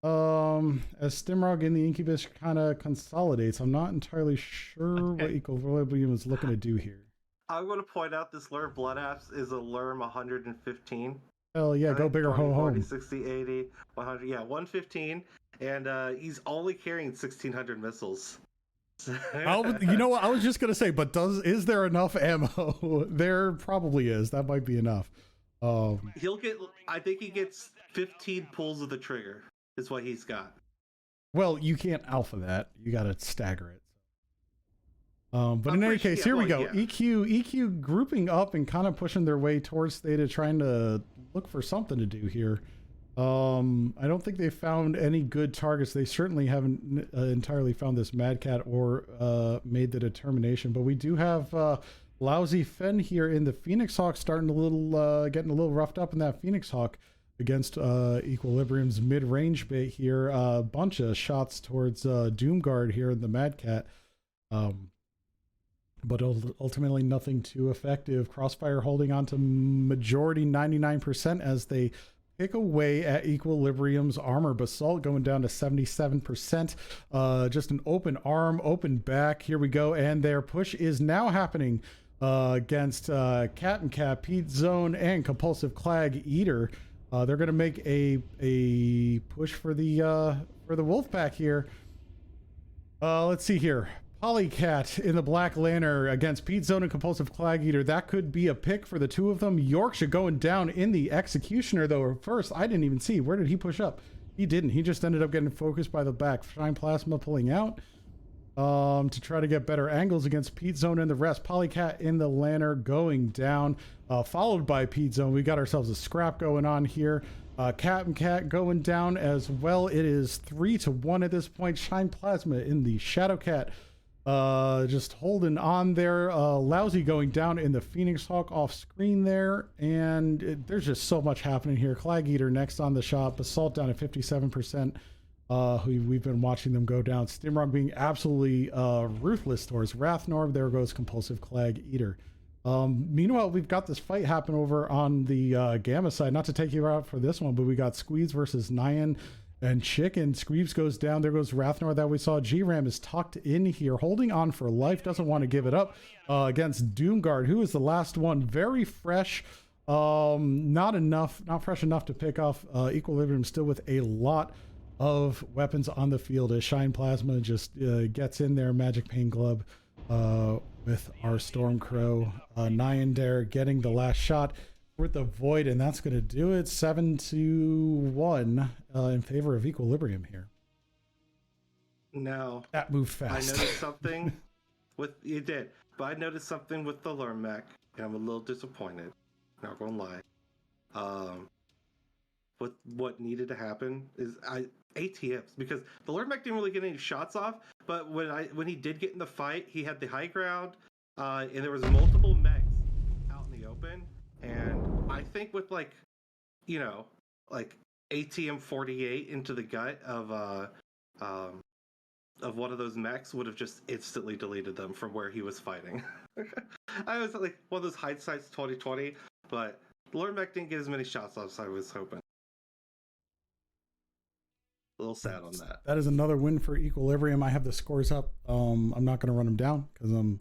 As Stimrog in the Incubus kind of consolidates. I'm not entirely sure what Equilibrium is looking to do here. I'm going to point out this Lurm Blood Apps is a Lurm 115. Hell yeah, go big or ho 40, home. 60, 80, 100. Yeah, 115. And he's only carrying 1,600 missiles. You know what? I was just going to say, but is there enough ammo? There probably is. That might be enough. I think he gets 15 pulls of the trigger is what he's got. Well, you can't alpha that. You got to stagger it. But in any case, here we go. Yeah. EQ grouping up and kind of pushing their way towards Theta, trying to look for something to do here. I don't think they found any good targets. They certainly haven't entirely found this Mad Cat or made the determination. But we do have Lousy Fen here in the Phoenix Hawk, starting getting a little roughed up in that Phoenix Hawk against Equilibrium's mid-range bait here. A bunch of shots towards Doomguard here in the Mad Cat. But ultimately nothing too effective. Crossfire holding on to majority 99% as they pick away at Equilibrium's armor. Basalt going down to 77%. Just an open arm, open back. Here we go. And their push is now happening against Cat and Cat, Pete Zone, and Compulsive Clag Eater. They're going to make a push for the wolf pack here. Let's see here. Polycat in the Black Lantern against Pete Zone and Compulsive Clag Eater. That could be a pick for the two of them. Yorkshire going down in the Executioner, though. First, I didn't even see. Where did he push up? He didn't. He just ended up getting focused by the back. Shine Plasma pulling out to try to get better angles against Pete Zone and the rest. Polycat in the Lantern going down, followed by Pete Zone. We got ourselves a scrap going on here. Cat and Cat going down as well. It is 3-1 at this point. Shine Plasma in the Shadowcat. Just holding on there. Lousy going down in the Phoenix Hawk off screen there. And there's just so much happening here. Clag Eater next on the shop. Assault down at 57%. We've been watching them go down. Stimrock being absolutely ruthless towards Rathnorb. There goes Compulsive Clag Eater. Meanwhile, we've got this fight happen over on the Gamma side. Not to take you out for this one, but we got Squeeze versus Nyan and Chicken. Squeeze goes down. There goes Rathnor that we saw. G-Ram is tucked in here, holding on for life. Doesn't want to give it up against Doomguard, who is the last one. Very fresh. Not fresh enough to pick off Equilibrium, still with a lot of weapons on the field as Shine Plasma just gets in there. Magic Pain Glove with our Stormcrow. Nyan there getting the last shot with the Void, and that's going to do it. 7-1 in favor of Equilibrium here. Now that moved fast. I noticed something with you did, but I noticed something with the Lurm mech, and I'm a little disappointed. Not gonna lie. What needed to happen is ATMs, because the Lurm mech didn't really get any shots off, but when he did get in the fight, he had the high ground, and there was multiple mechs out in the open. And I think with like ATM 48 into the gut of one of those mechs would have just instantly deleted them from where he was fighting. I was like one of those hindsight's 2020, but Lord Mech didn't get as many shots off as I was hoping. A little sad on that. That is another win for Equilibrium. I have the scores up. I'm not going to run them down because I'm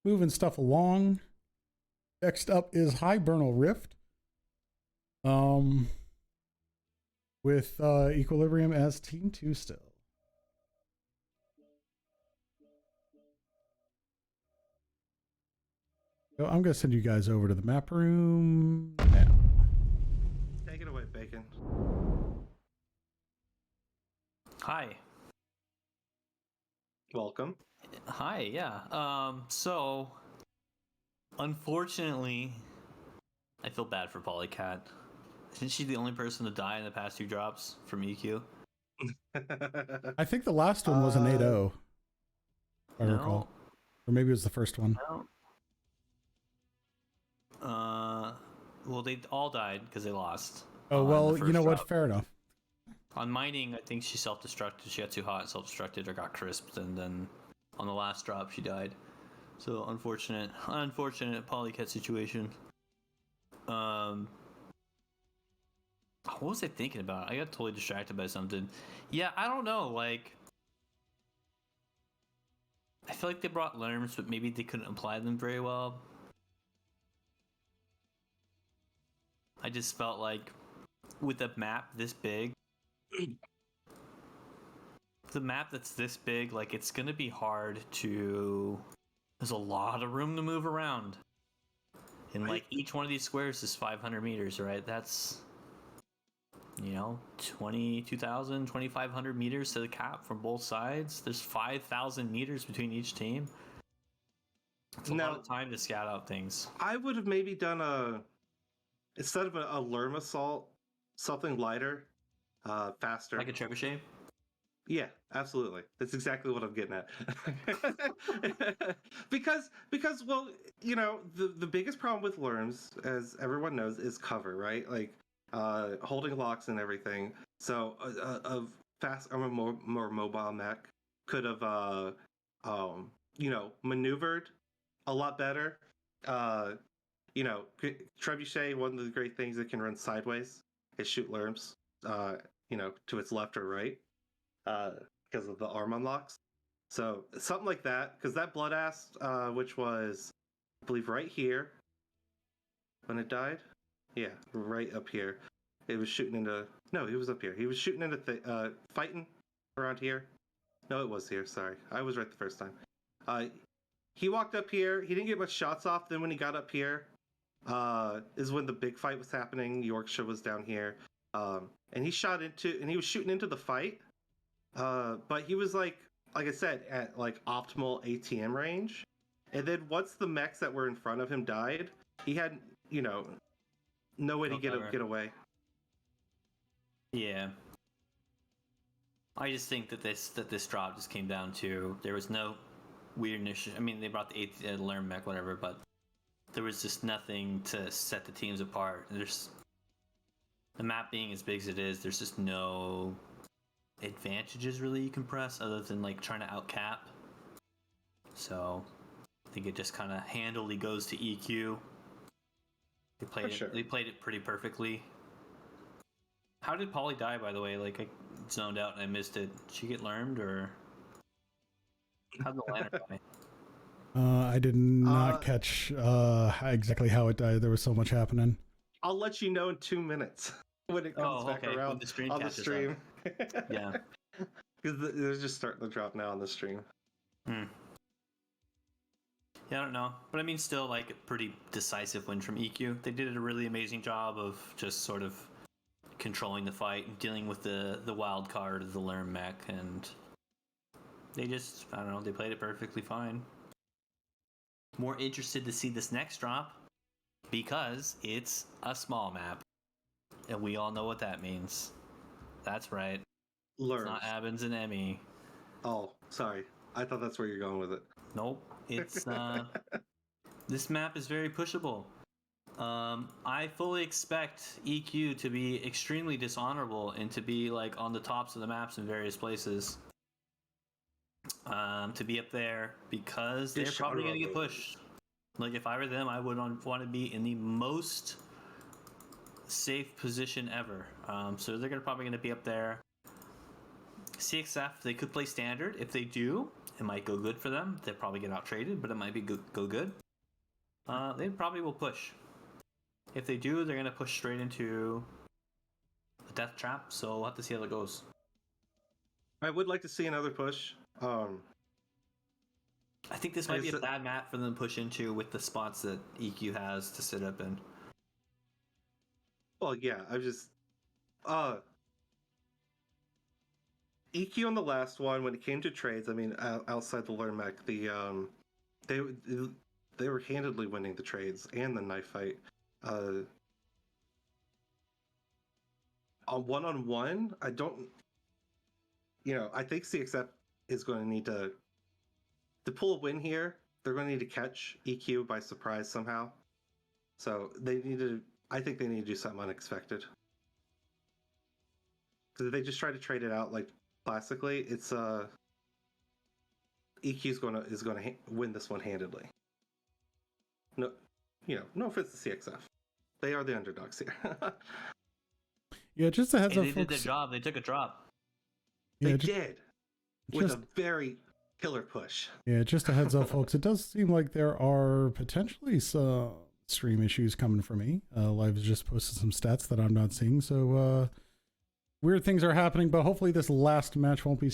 moving stuff along. Next up is Hibernal Rift. With Equilibrium as Team 2 still. So I'm going to send you guys over to the map room now. Take it away, Bacon. Hi. Welcome. Hi, yeah. So, unfortunately, I feel bad for Polycat. Isn't she the only person to die in the past 2 drops from EQ? I think the last one was an 8-0. If I recall. Or maybe it was the first one. Well, they all died because they lost. Oh, well, you know what? Fair enough. On mining, I think she self-destructed. She got too hot, self-destructed, or got crisped, and then on the last drop, she died. So, unfortunate Polycat situation. What was I thinking about? I got totally distracted by something. Yeah, I don't know, like, I feel like they brought Lerms, but maybe they couldn't apply them very well. I just felt like with a map this big, the map that's this big, like, it's gonna be hard to, there's a lot of room to move around. And like each one of these squares is 500 meters, right? That's, 22,000, 2,500 meters to the cap from both sides. There's 5,000 meters between each team. It's a lot of time to scout out things. I would have maybe done instead of a Lerm assault, something lighter, faster. Like a trebuchet? Yeah, absolutely. That's exactly what I'm getting at. because well, the biggest problem with Lerms, as everyone knows, is cover, right? Like holding locks and everything. So a fast or more mobile mech could have maneuvered a lot better. Trebuchet, one of the great things it can run sideways is shoot Lerms, to its left or right. Because of the arm unlocks. So something like that, because that Blood Ass, which was, I believe, right here when it died. Yeah, right up here. It was shooting into, no, he was up here. He was shooting into, fighting around here. No, it was here, sorry. I was right the first time. He walked up here. He didn't get much shots off. Then when he got up here, is when the big fight was happening. Yorkshire was down here. And he was shooting into the fight. But he was like I said, at like optimal ATM range. And then once the mechs that were in front of him died, he had, no way to get away. Yeah. I just think that this drop just came down to there was no weirdness. I mean, they brought the 8th learn mech, whatever, but there was just nothing to set the teams apart. There's the map being as big as it is. There's just no advantages really you can press other than like trying to outcap. So I think it just kind of handily goes to EQ. They played it. Sure. They played it pretty perfectly. How did Polly die, by the way? Like I zoned out and I missed it. Did she get learned or how'd the lantern die? I did not catch exactly how it died. There was so much happening. I'll let you know in 2 minutes when it comes back When around the stream on the catches stream. up. Yeah. Because they're just starting to drop now on the stream. Yeah, I don't know. But I mean, still, like, a pretty decisive win from EQ. They did a really amazing job of just sort of controlling the fight and dealing with the wild card of the Lerm mech. And they just, I don't know, they played it perfectly fine. More interested to see this next drop because it's a small map. And we all know what that means. That's right. Learn. It's not Abbins and Emmy. Oh, sorry. I thought that's where you're going with it. Nope. It's this map is very pushable. I fully expect EQ to be extremely dishonorable and to be like on the tops of the maps in various places. To be up there because they're probably going to get pushed. Like if I were them, I would want to be in the most safe position ever. So they're probably going to be up there. CXF, they could play standard. If they do, it might go good for them. They'll probably get out traded, but it might be go good. They probably will push. If they do, they're going to push straight into a death trap. So we'll have to see how it goes. I would like to see another push. I think this might be a bad map for them to push into with the spots that EQ has to sit up in. Well, yeah, I've just EQ on the last one when it came to trades. I mean, outside the Learn mech, they were handedly winning the trades and the knife fight. On one-on-one, I don't. I think CXF is going to need to pull a win here. They're going to need to catch EQ by surprise somehow. So I think they need to do something unexpected. Because if they just try to trade it out like classically, it's EQ is going to win this one handedly. No, no offense to CXF, they are the underdogs here. Yeah, just a heads up, they did folks. their job. They took a drop. They did with a very killer push. Yeah, just a heads up, folks. It does seem like there are potentially some stream issues coming from me. Live has just posted some stats that I'm not seeing, so weird things are happening. But hopefully, this last match won't be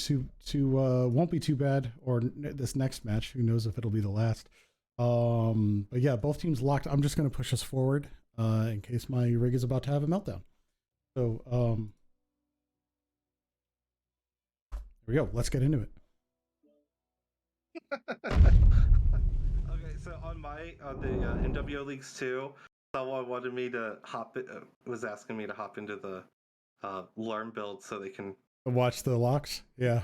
won't be too bad, or this next match. Who knows if it'll be the last? But yeah, both teams locked. I'm just going to push us forward in case my rig is about to have a meltdown. So there we go. Let's get into it. Okay, so on the MWO leagues too, someone wanted me to was asking me to hop into the Learn build so they can Watch the locks. Yeah.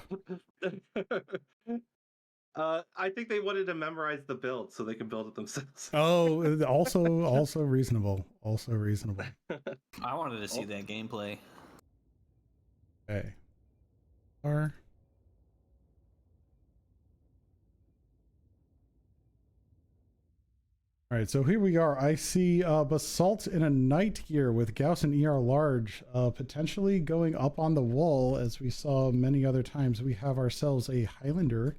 I think they wanted to memorize the build so they can build it themselves. Oh, also reasonable. Also reasonable. I wanted to see that gameplay. Okay. All right, so here we are. I see Basalt in a night gear with Gauss and ER large, potentially going up on the wall, as we saw many other times. We have ourselves a Highlander.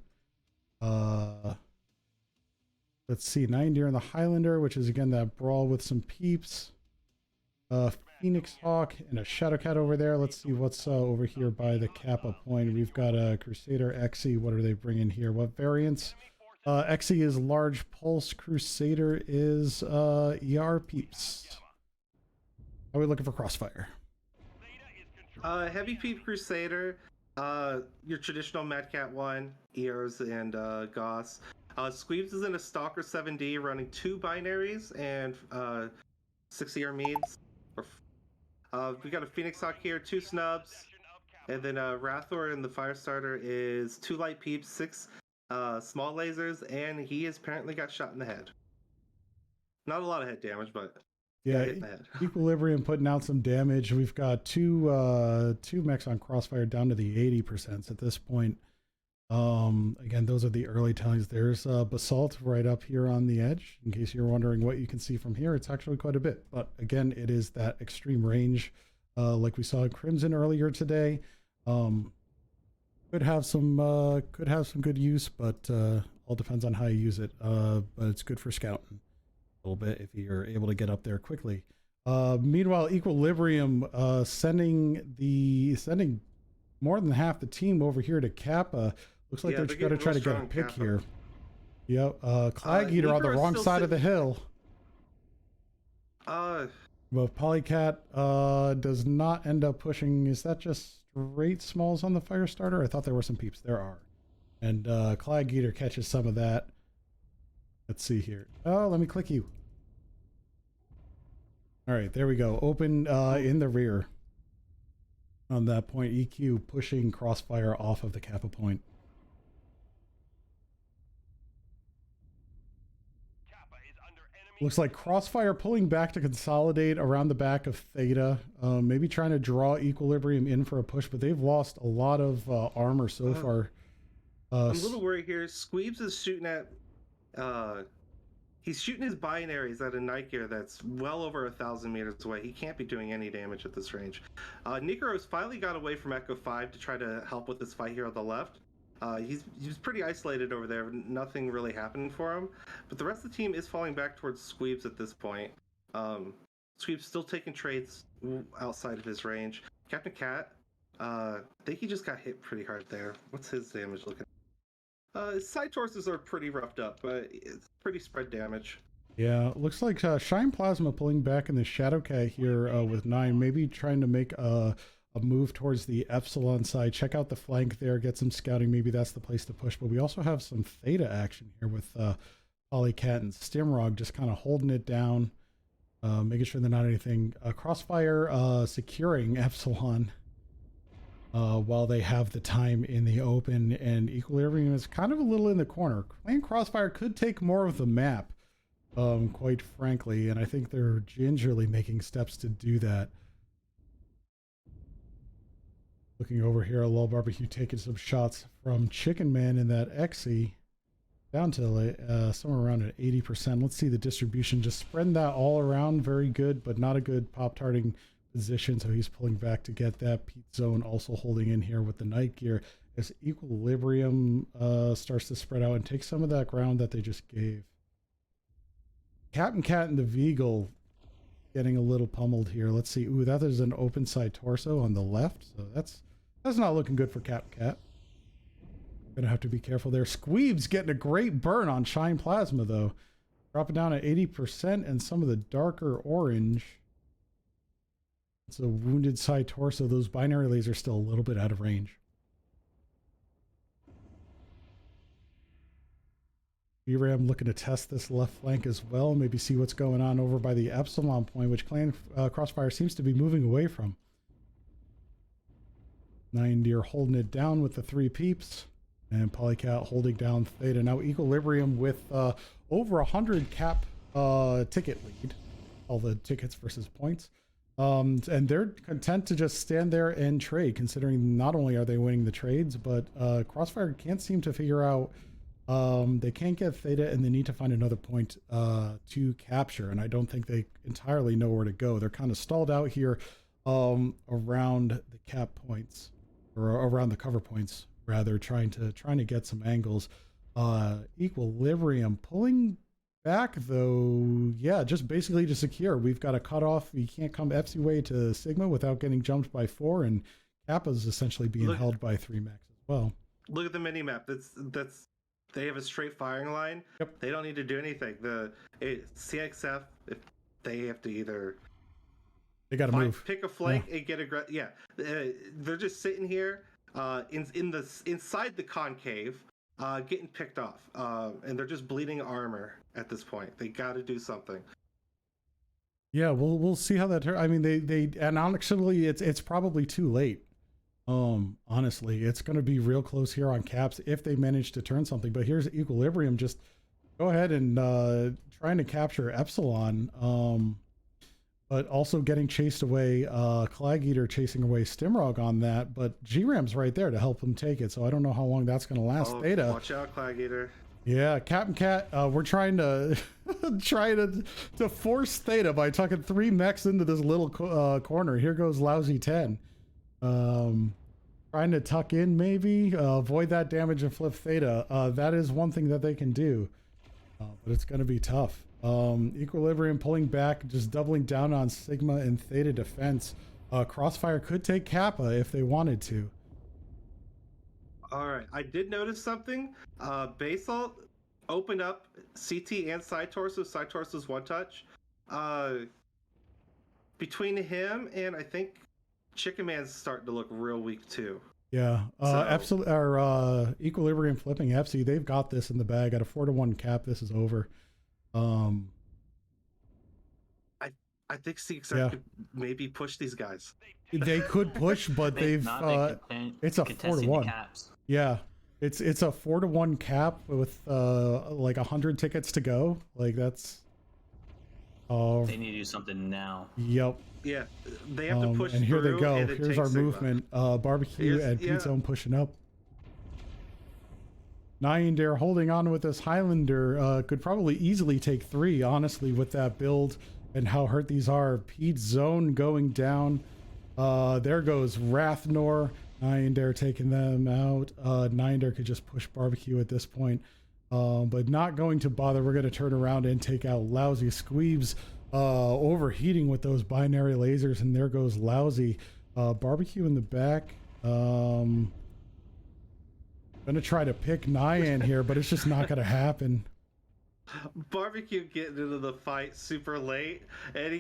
Let's see, 9 deer in the Highlander, which is again that brawl with some peeps. Phoenix Hawk and a Shadowcat over there. Let's see what's over here by the Kappa point. We've got a Crusader XE. What are they bringing here? What variants? XE is large pulse. Crusader is ER peeps. Are we looking for Crossfire? Heavy Peep Crusader, your traditional Mad Cat 1, ERs and Goss. Squeebs is in a Stalker 7D running 2 binaries and 6 ER meads. We got a Phoenix Hawk here, 2 snubs. And then Rathor in the Firestarter is 2 light peeps, 6 small lasers, and he has apparently got shot in the head. Not a lot of head damage, but yeah, hit in the head. Equilibrium putting out some damage. We've got two mechs on Crossfire down to the 80% at this point. Again, those are the early tellings. There's basalt right up here on the edge. In case you're wondering what you can see from here, it's actually quite a bit. But again, it is that extreme range, like we saw in Crimson earlier today. Could have some good use, but all depends on how you use it. But it's good for scouting a little bit if you're able to get up there quickly. Meanwhile, Equilibrium sending more than half the team over here to Kappa. Looks like they're going to try to get a pick here. Yep. Clag Eater on the wrong side of the hill. Well, Polycat does not end up pushing. Is that just straight smalls on the fire starter? I thought there were some peeps. There are. And Clag Eater catches some of that. Let's see here. Oh, let me click you. All right, there we go. Open in the rear. On that point, EQ pushing Crossfire off of the Kappa point. Looks like Crossfire pulling back to consolidate around the back of Theta. Maybe trying to draw Equilibrium in for a push, but they've lost a lot of armor so far. I'm a little worried here. Squeebs is shooting at... he's shooting his binaries at a night gear that's well over 1,000 meters away. He can't be doing any damage at this range. Nikaros finally got away from Echo 5 to try to help with this fight here on the left. He's pretty isolated over there. Nothing really happening for him. But the rest of the team is falling back towards Squeebs at this point. Squeebs still taking trades outside of his range. Captain Cat, I think he just got hit pretty hard there. What's his damage looking? His side torsos are pretty roughed up, but it's pretty spread damage. Yeah, looks like Shine Plasma pulling back in the Shadowcat here with 9, maybe trying to make a move towards the Epsilon side. Check out the flank there, get some scouting. Maybe that's the place to push. But we also have some Theta action here with Polycat and Stimrog just kind of holding it down, making sure they're not anything. Crossfire securing Epsilon while they have the time in the open, and Equilibrium is kind of a little in the corner. Clan Crossfire could take more of the map, quite frankly, and I think they're gingerly making steps to do that. Looking over here, Lol Barbecue taking some shots from Chicken Man in that Exy down to somewhere around at 80%. Let's see the distribution, just spreading that all around. Very good, but not a good pop-tarting position, so he's pulling back to get that. Pete Zone also holding in here with the night gear as Equilibrium starts to spread out and take some of that ground that they just gave. Captain Cat and the Veagle getting a little pummeled here. Let's see. Ooh, that is an open side torso on the left, so that's not looking good for Captain Cat. Gonna have to be careful there. Squeebs getting a great burn on Shine Plasma though, dropping down at 80% and some of the darker orange. It's a wounded side torso. Those binary lasers are still a little bit out of range. VRAM looking to test this left flank as well. Maybe see what's going on over by the Epsilon point, which Clan Crossfire seems to be moving away from. 9 Deer holding it down with the 3 peeps. And Polycat holding down Theta. Now Equilibrium with over 100 cap ticket lead. All the tickets versus points. And they're content to just stand there and trade, considering not only are they winning the trades, but Crossfire can't seem to figure out, they can't get Theta and they need to find another point to capture. And I don't think they entirely know where to go. They're kind of stalled out here around the cap points, or around the cover points rather, trying to get some angles. Equilibrium pulling back though, yeah, just basically to secure. We've got a cutoff. You can't come FC way to Sigma without getting jumped by 4, and Kappa's essentially being held by 3 max as well. Look at the mini map. That's they have a straight firing line. Yep. They don't need to do anything. CXF, if they have to either they got to move, pick a flank and get they're just sitting here inside the concave. Getting picked off, and they're just bleeding armor at this point. They got to do something. Yeah, we'll see how that. I mean, they and actually, it's probably too late. Honestly, it's going to be real close here on caps if they manage to turn something. But here's Equilibrium. Just go ahead and trying to capture Epsilon. But also getting chased away. Clag Eater chasing away Stimrog on that. But G-Ram's right there to help him take it. So I don't know how long that's going to last. Theta. Watch out, Clag Eater. Yeah, Captain Cat. We're trying to to force Theta by tucking 3 mechs into this little corner. Here goes Lousy 10. Trying to tuck in, maybe avoid that damage and flip Theta. That is one thing that they can do, but it's going to be tough. Equilibrium pulling back, just doubling down on Sigma and Theta defense. Crossfire could take Kappa if they wanted to. All right, I did notice something. Basalt opened up CT and side torso. Side torso's one touch. Between him and I think Chicken Man's starting to look real weak too. Yeah, Equilibrium flipping FC. They've got this in the bag at a 4-1 cap. This is over. I think CXR could maybe push these guys. They could push, but they've it's a 4-1. Yeah, it's a 4-1 cap with like 100 tickets to go. Like that's. They need to do something now. Yep. Yeah, they have to push. And here through they go. And Here's our movement. Barbecue and Pete Zone pushing up. Nyandare holding on with this Highlander. Could probably easily take 3, honestly, with that build and how hurt these are. Pete Zone going down. There goes Rathnor. Nyandare taking them out. Nyandare could just push Barbecue at this point. But not going to bother. We're going to turn around and take out Lousy. Squeebs overheating with those binary lasers, and there goes Lousy. Barbecue in the back. Gonna try to pick Nyan here, but it's just not gonna happen. Barbecue getting into the fight super late, and did he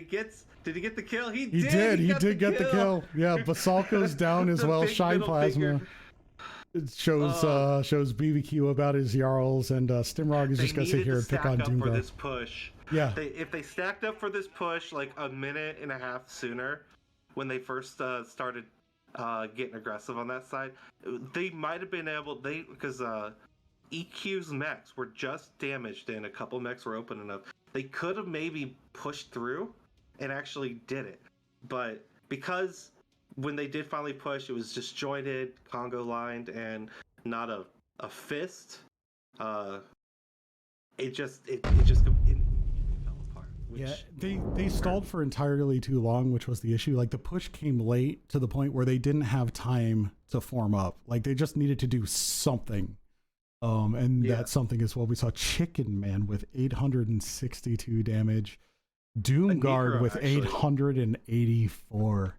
get the kill? He did. He did get the kill. Yeah, Basalt goes down as well. Shine Plasma. It shows BBQ about his Jarls, and Stimrog is just gonna sit here and pick on Doomguard. For this push. Yeah. If they stacked up for this push like a minute and a half sooner, when they first started getting aggressive on that side, they might have been able. Because EQ's mechs were just damaged and a couple mechs were open enough. They could have maybe pushed through and actually did it, but because when they did finally push, it was disjointed, Congo lined, and not a fist. It just fell apart. Yeah, they stalled for entirely too long, which was the issue. Like the push came late to the point where they didn't have time to form up. Like they just needed to do something. That something is what we saw. Chicken Man with 862 damage. Doomguard with 884.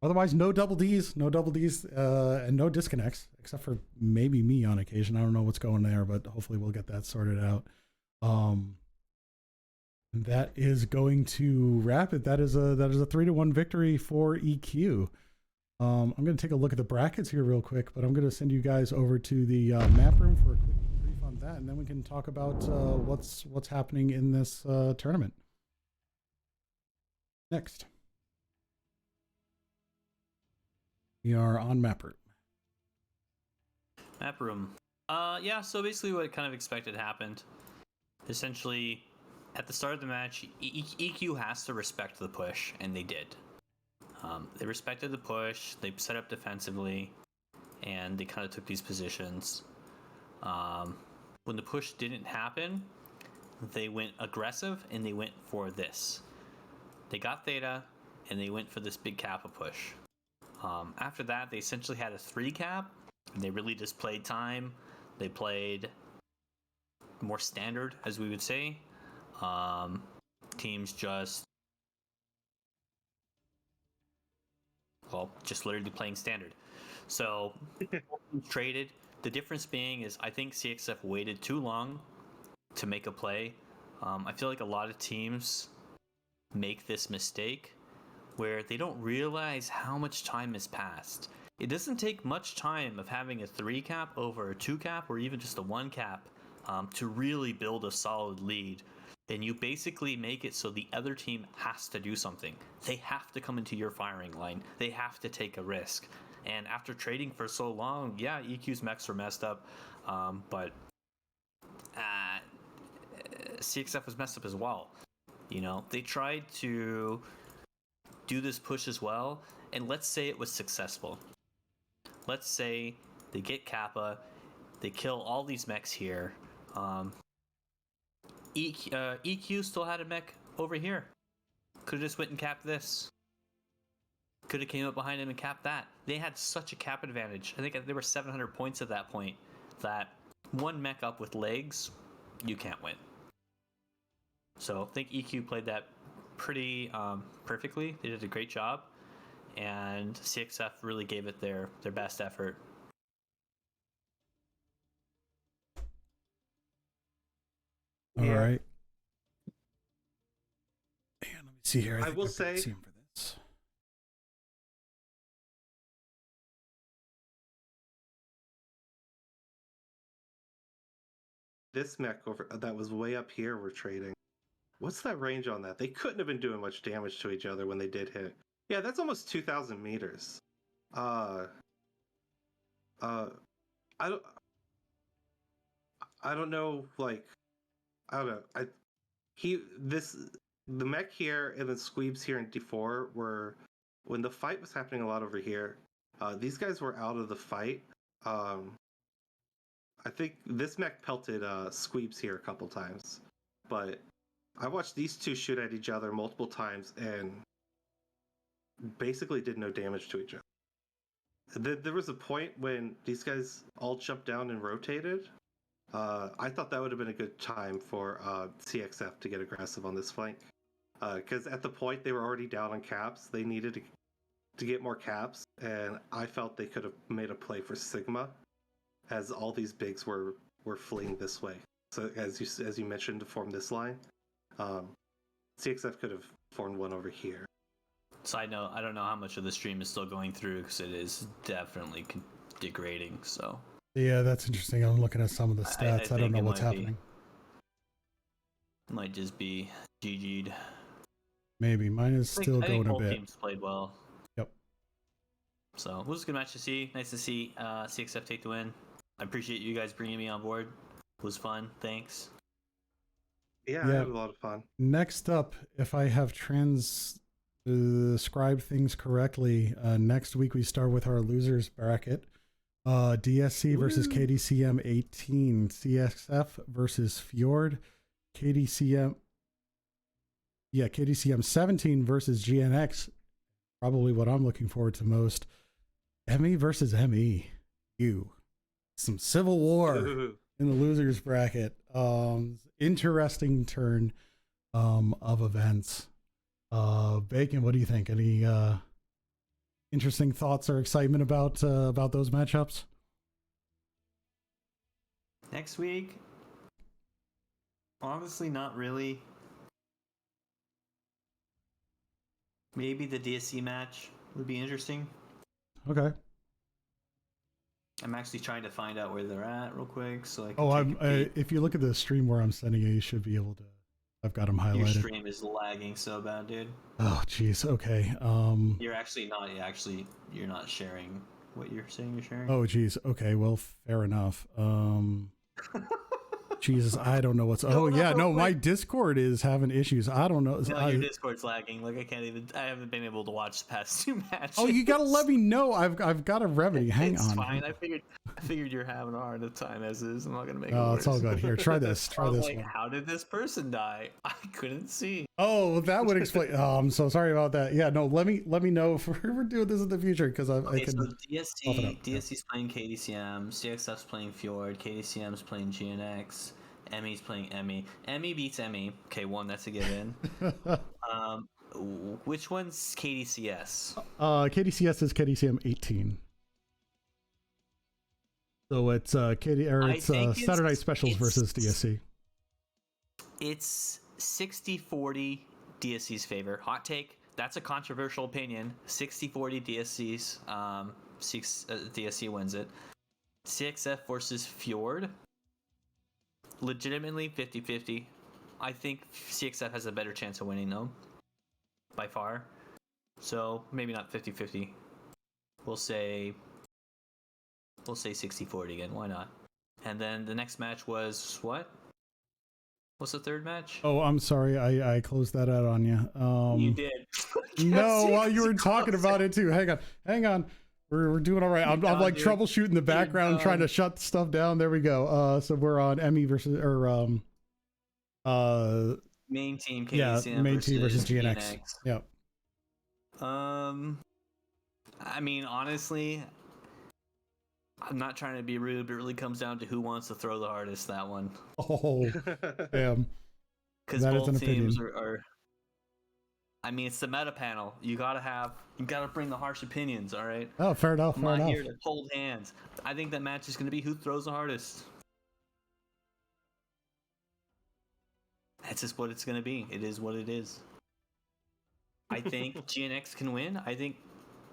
Otherwise no double Ds, and no disconnects, except for maybe me on occasion. I don't know what's going there, but hopefully we'll get that sorted out. That is going to wrap it. That is a 3-1 victory for EQ. I'm going to take a look at the brackets here real quick, but I'm going to send you guys over to the map room for a quick brief on that, and then we can talk about what's happening in this tournament. Next. We are on map room. Map room. Yeah, so basically what kind of expected happened. Essentially, at the start of the match, EQ has to respect the push, and they did. They respected the push, they set up defensively, and they kind of took these positions. When the push didn't happen, they went aggressive, and they went for this. They got Theta, and they went for this big Kappa push. After that, they essentially had a 3 cap. They really just played time. They played more standard, as we would say. Teams just literally playing standard. So traded. The difference being is I think CXF waited too long to make a play. I feel like a lot of teams make this mistake where they don't realize how much time has passed. It doesn't take much time of having a 3 cap over a 2 cap or even just a 1 cap to really build a solid lead. then you basically make it so the other team has to do something. They have to come into your firing line. They have to take a risk. And after trading for so long, yeah, EQ's mechs were messed up, but CXF was messed up as well. You know, they tried to do this push as well, and let's say it was successful. Let's say they get Kappa, they kill all these mechs here. EQ still had a mech over here. Could have just went and capped this. Could have came up behind him and capped that. They had such a cap advantage. I think they were 700 points at that point. That one mech up with legs, you can't win. So I think EQ played that pretty perfectly. They did a great job, and CXF really gave it their best effort. All right. And let me see here. I will say, see him for this. this mech over that was way up here we're trading. What's that range on that? They couldn't have been doing much damage to each other when they did hit. Yeah, that's almost 2,000 meters. I don't know, like, I don't know. The mech here and the squeebs here in D4 were, when the fight was happening a lot over here, these guys were out of the fight. I think this mech pelted squeebs here a couple times, but I watched these two shoot at each other multiple times and basically did no damage to each other. There was a point when these guys all jumped down and rotated. I thought that would have been a good time for CXF to get aggressive on this flank. Because at the point they were already down on caps, they needed to get more caps, and I felt they could have made a play for Sigma, as all these bigs were fleeing this way. So as you mentioned, to form this line, CXF could have formed one over here. Side note, I don't know how much of the stream is still going through because it is definitely degrading. So Yeah, that's interesting. I'm looking at some of the stats. I don't know what's happening. It might just be GG'd. Maybe. Mine is still going a both bit. teams played well. Yep. So it was a good match to see. Nice to see CXF take the win. I appreciate you guys bringing me on board. It was fun. Thanks. Yeah, I had a lot of fun. Next up, if I have described things correctly, next week we start with our losers bracket. DSC versus KDCM 18, CXF versus Fjord, KDCM 17 versus GNX, probably what I'm looking forward to most. ME versus ME. Some civil war in the losers bracket. Interesting turn of events. Bacon, what do you think? Any interesting thoughts or excitement about those matchups? Next week, honestly, not really. Maybe the DSC match would be interesting. Okay. I'm actually trying to find out where they're at real quick, so I can if you look at the stream where I'm sending it, you should be able to. I've got them highlighted. Your stream is lagging so bad, dude. Oh, jeez. Okay. You're actually not. You're not sharing what you're saying you're sharing. Oh, jeez. Okay. Well, fair enough. Jesus, I don't know what's. Oh, yeah. No, my Discord is having issues. I don't know. No, your Discord's lagging. Like I haven't been able to watch the past two matches. Oh, you gotta let me know. I've got a remedy. Hang on. It's fine. I figured you're having a hard time as is. I'm not gonna make it Oh, worse. it's all good. Here, try this. Try this one. How did this person die? I couldn't see. Oh, that would explain. Oh, I'm so sorry about that. Yeah, no. Let me know if we're doing this in the future because I can. So DSC's playing KDCM, CXF's playing Fjord, KDCM's playing GNX. Emmy's playing Emmy. Emmy beats Emmy. Okay, that's a given. Which one's KDCS? KDCS is KDCM 18. So it's Saturday Night Specials versus DSC. It's 60-40 DSC's favor. Hot take. That's a controversial opinion. 60-40 DSC's. DSC wins it. CXF versus Fjord. Legitimately 50-50. I think CXF has a better chance of winning, though. By far. So, maybe not 50-50. We'll say 60-40 again. Why not? And then the next match was what? What's the third match? Oh, I'm sorry. I closed that out on you. You did. No, while you were talking about it too. Hang on. We're doing all right. I'm like troubleshooting the background, trying to shut stuff down. There we go. So we're on ME versus main team. KDCM main team versus GNX. Yep. I mean, honestly, I'm not trying to be rude, but it really comes down to who wants to throw the hardest. That one. Oh, damn. Because both teams are. I mean, it's the meta panel. You gotta bring the harsh opinions. All right. Oh, fair enough. I'm not here to hold hands. I think that match is gonna be who throws the hardest. That's just what it's gonna be. It is what it is. I think GNX can win. I think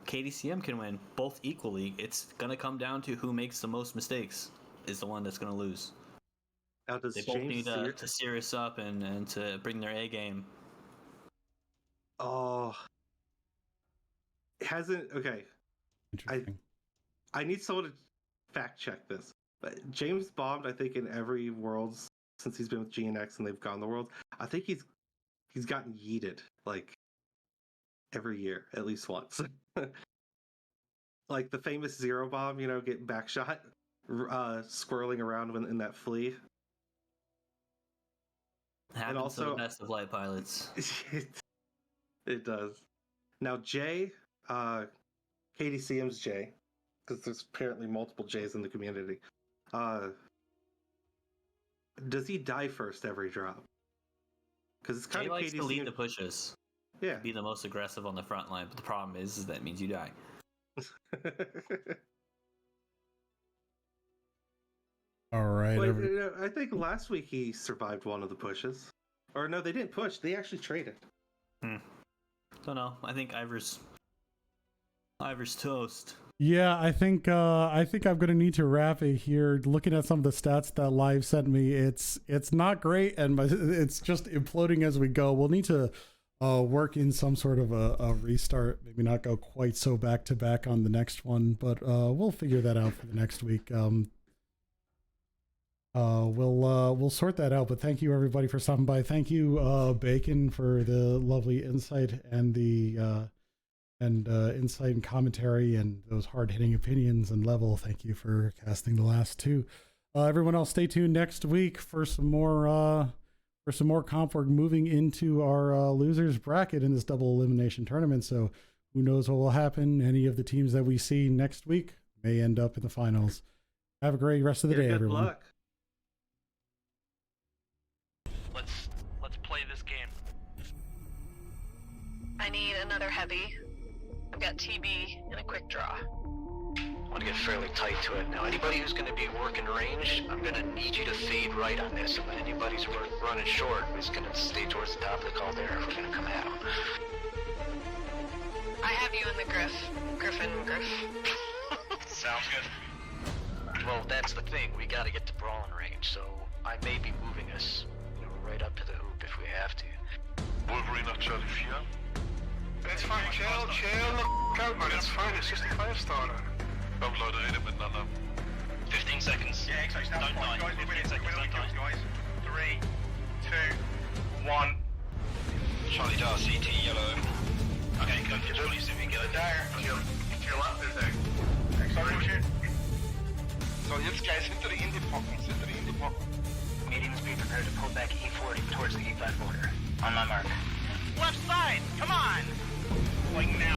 KDCM can win. Both equally. It's gonna come down to who makes the most mistakes is the one that's gonna lose. Now, does they both need to serious up and to bring their A game. Oh, hasn't okay. I need someone to fact check this. But James bombed, I think, in every Worlds since he's been with GNX and they've gone the Worlds. I think he's gotten yeeted like every year at least once. Like the famous zero bomb, getting back shot, swirling around in that flea. Happens and also to the best of light pilots. It does. Now, Jay, KDCM's Jay, because there's apparently multiple Jays in the community. Does he die first every drop? Because it's kind Jay of likes KDCM to lead the pushes. Yeah. Be the most aggressive on the front line, but the problem is that means you die. All right. Wait, I think last week he survived one of the pushes. Or no, they didn't push. They actually traded. Don't know. I think Ivor's toast. Yeah, I think I'm gonna need to wrap it here. Looking at some of the stats that Live sent me, it's not great, and it's just imploding as we go. We'll need to work in some sort of a restart. Maybe not go quite so back to back on the next one, but we'll figure that out for the next week. We'll sort that out. But thank you everybody for stopping by. Thank you Bacon for the lovely insight and the insight and commentary and those hard-hitting opinions and Level. Thank you for casting the last two. Everyone else, stay tuned next week for some more comp. We're moving into our losers bracket in this double elimination tournament. So who knows what will happen? Any of the teams that we see next week may end up in the finals. Have a great rest of the day, everyone. Luck. Let's play this game. I need another heavy. I've got TB and a quick draw. I want to get fairly tight to it. Now, anybody who's going to be working range, I'm going to need you to fade right on this. And when anybody's running short, is going to stay towards the top of the caldera if we're going to come at them. I have you in the Griff. Sounds good. Well, that's the thing. We got to get to brawling range, so I may be moving us, right up to the hoop if we have to. Wolverine or Charlie 4? It's fine, chill out, man. It's fine, it's just a 5-star. Kom, Leute, reden miteinander. 15 seconds. Yeah, exactly. Don't die. 15 seconds, don't die. Guys. 3, 2, 1. Charlie Dar, CT, yellow. Okay, go for Charlie, see if we can get it. There. To your left is there. Acceleration. So, jetzt guys, hinter die Indie-Pocken. Mediums be prepared to pull back E40 towards the E5 border. On my mark.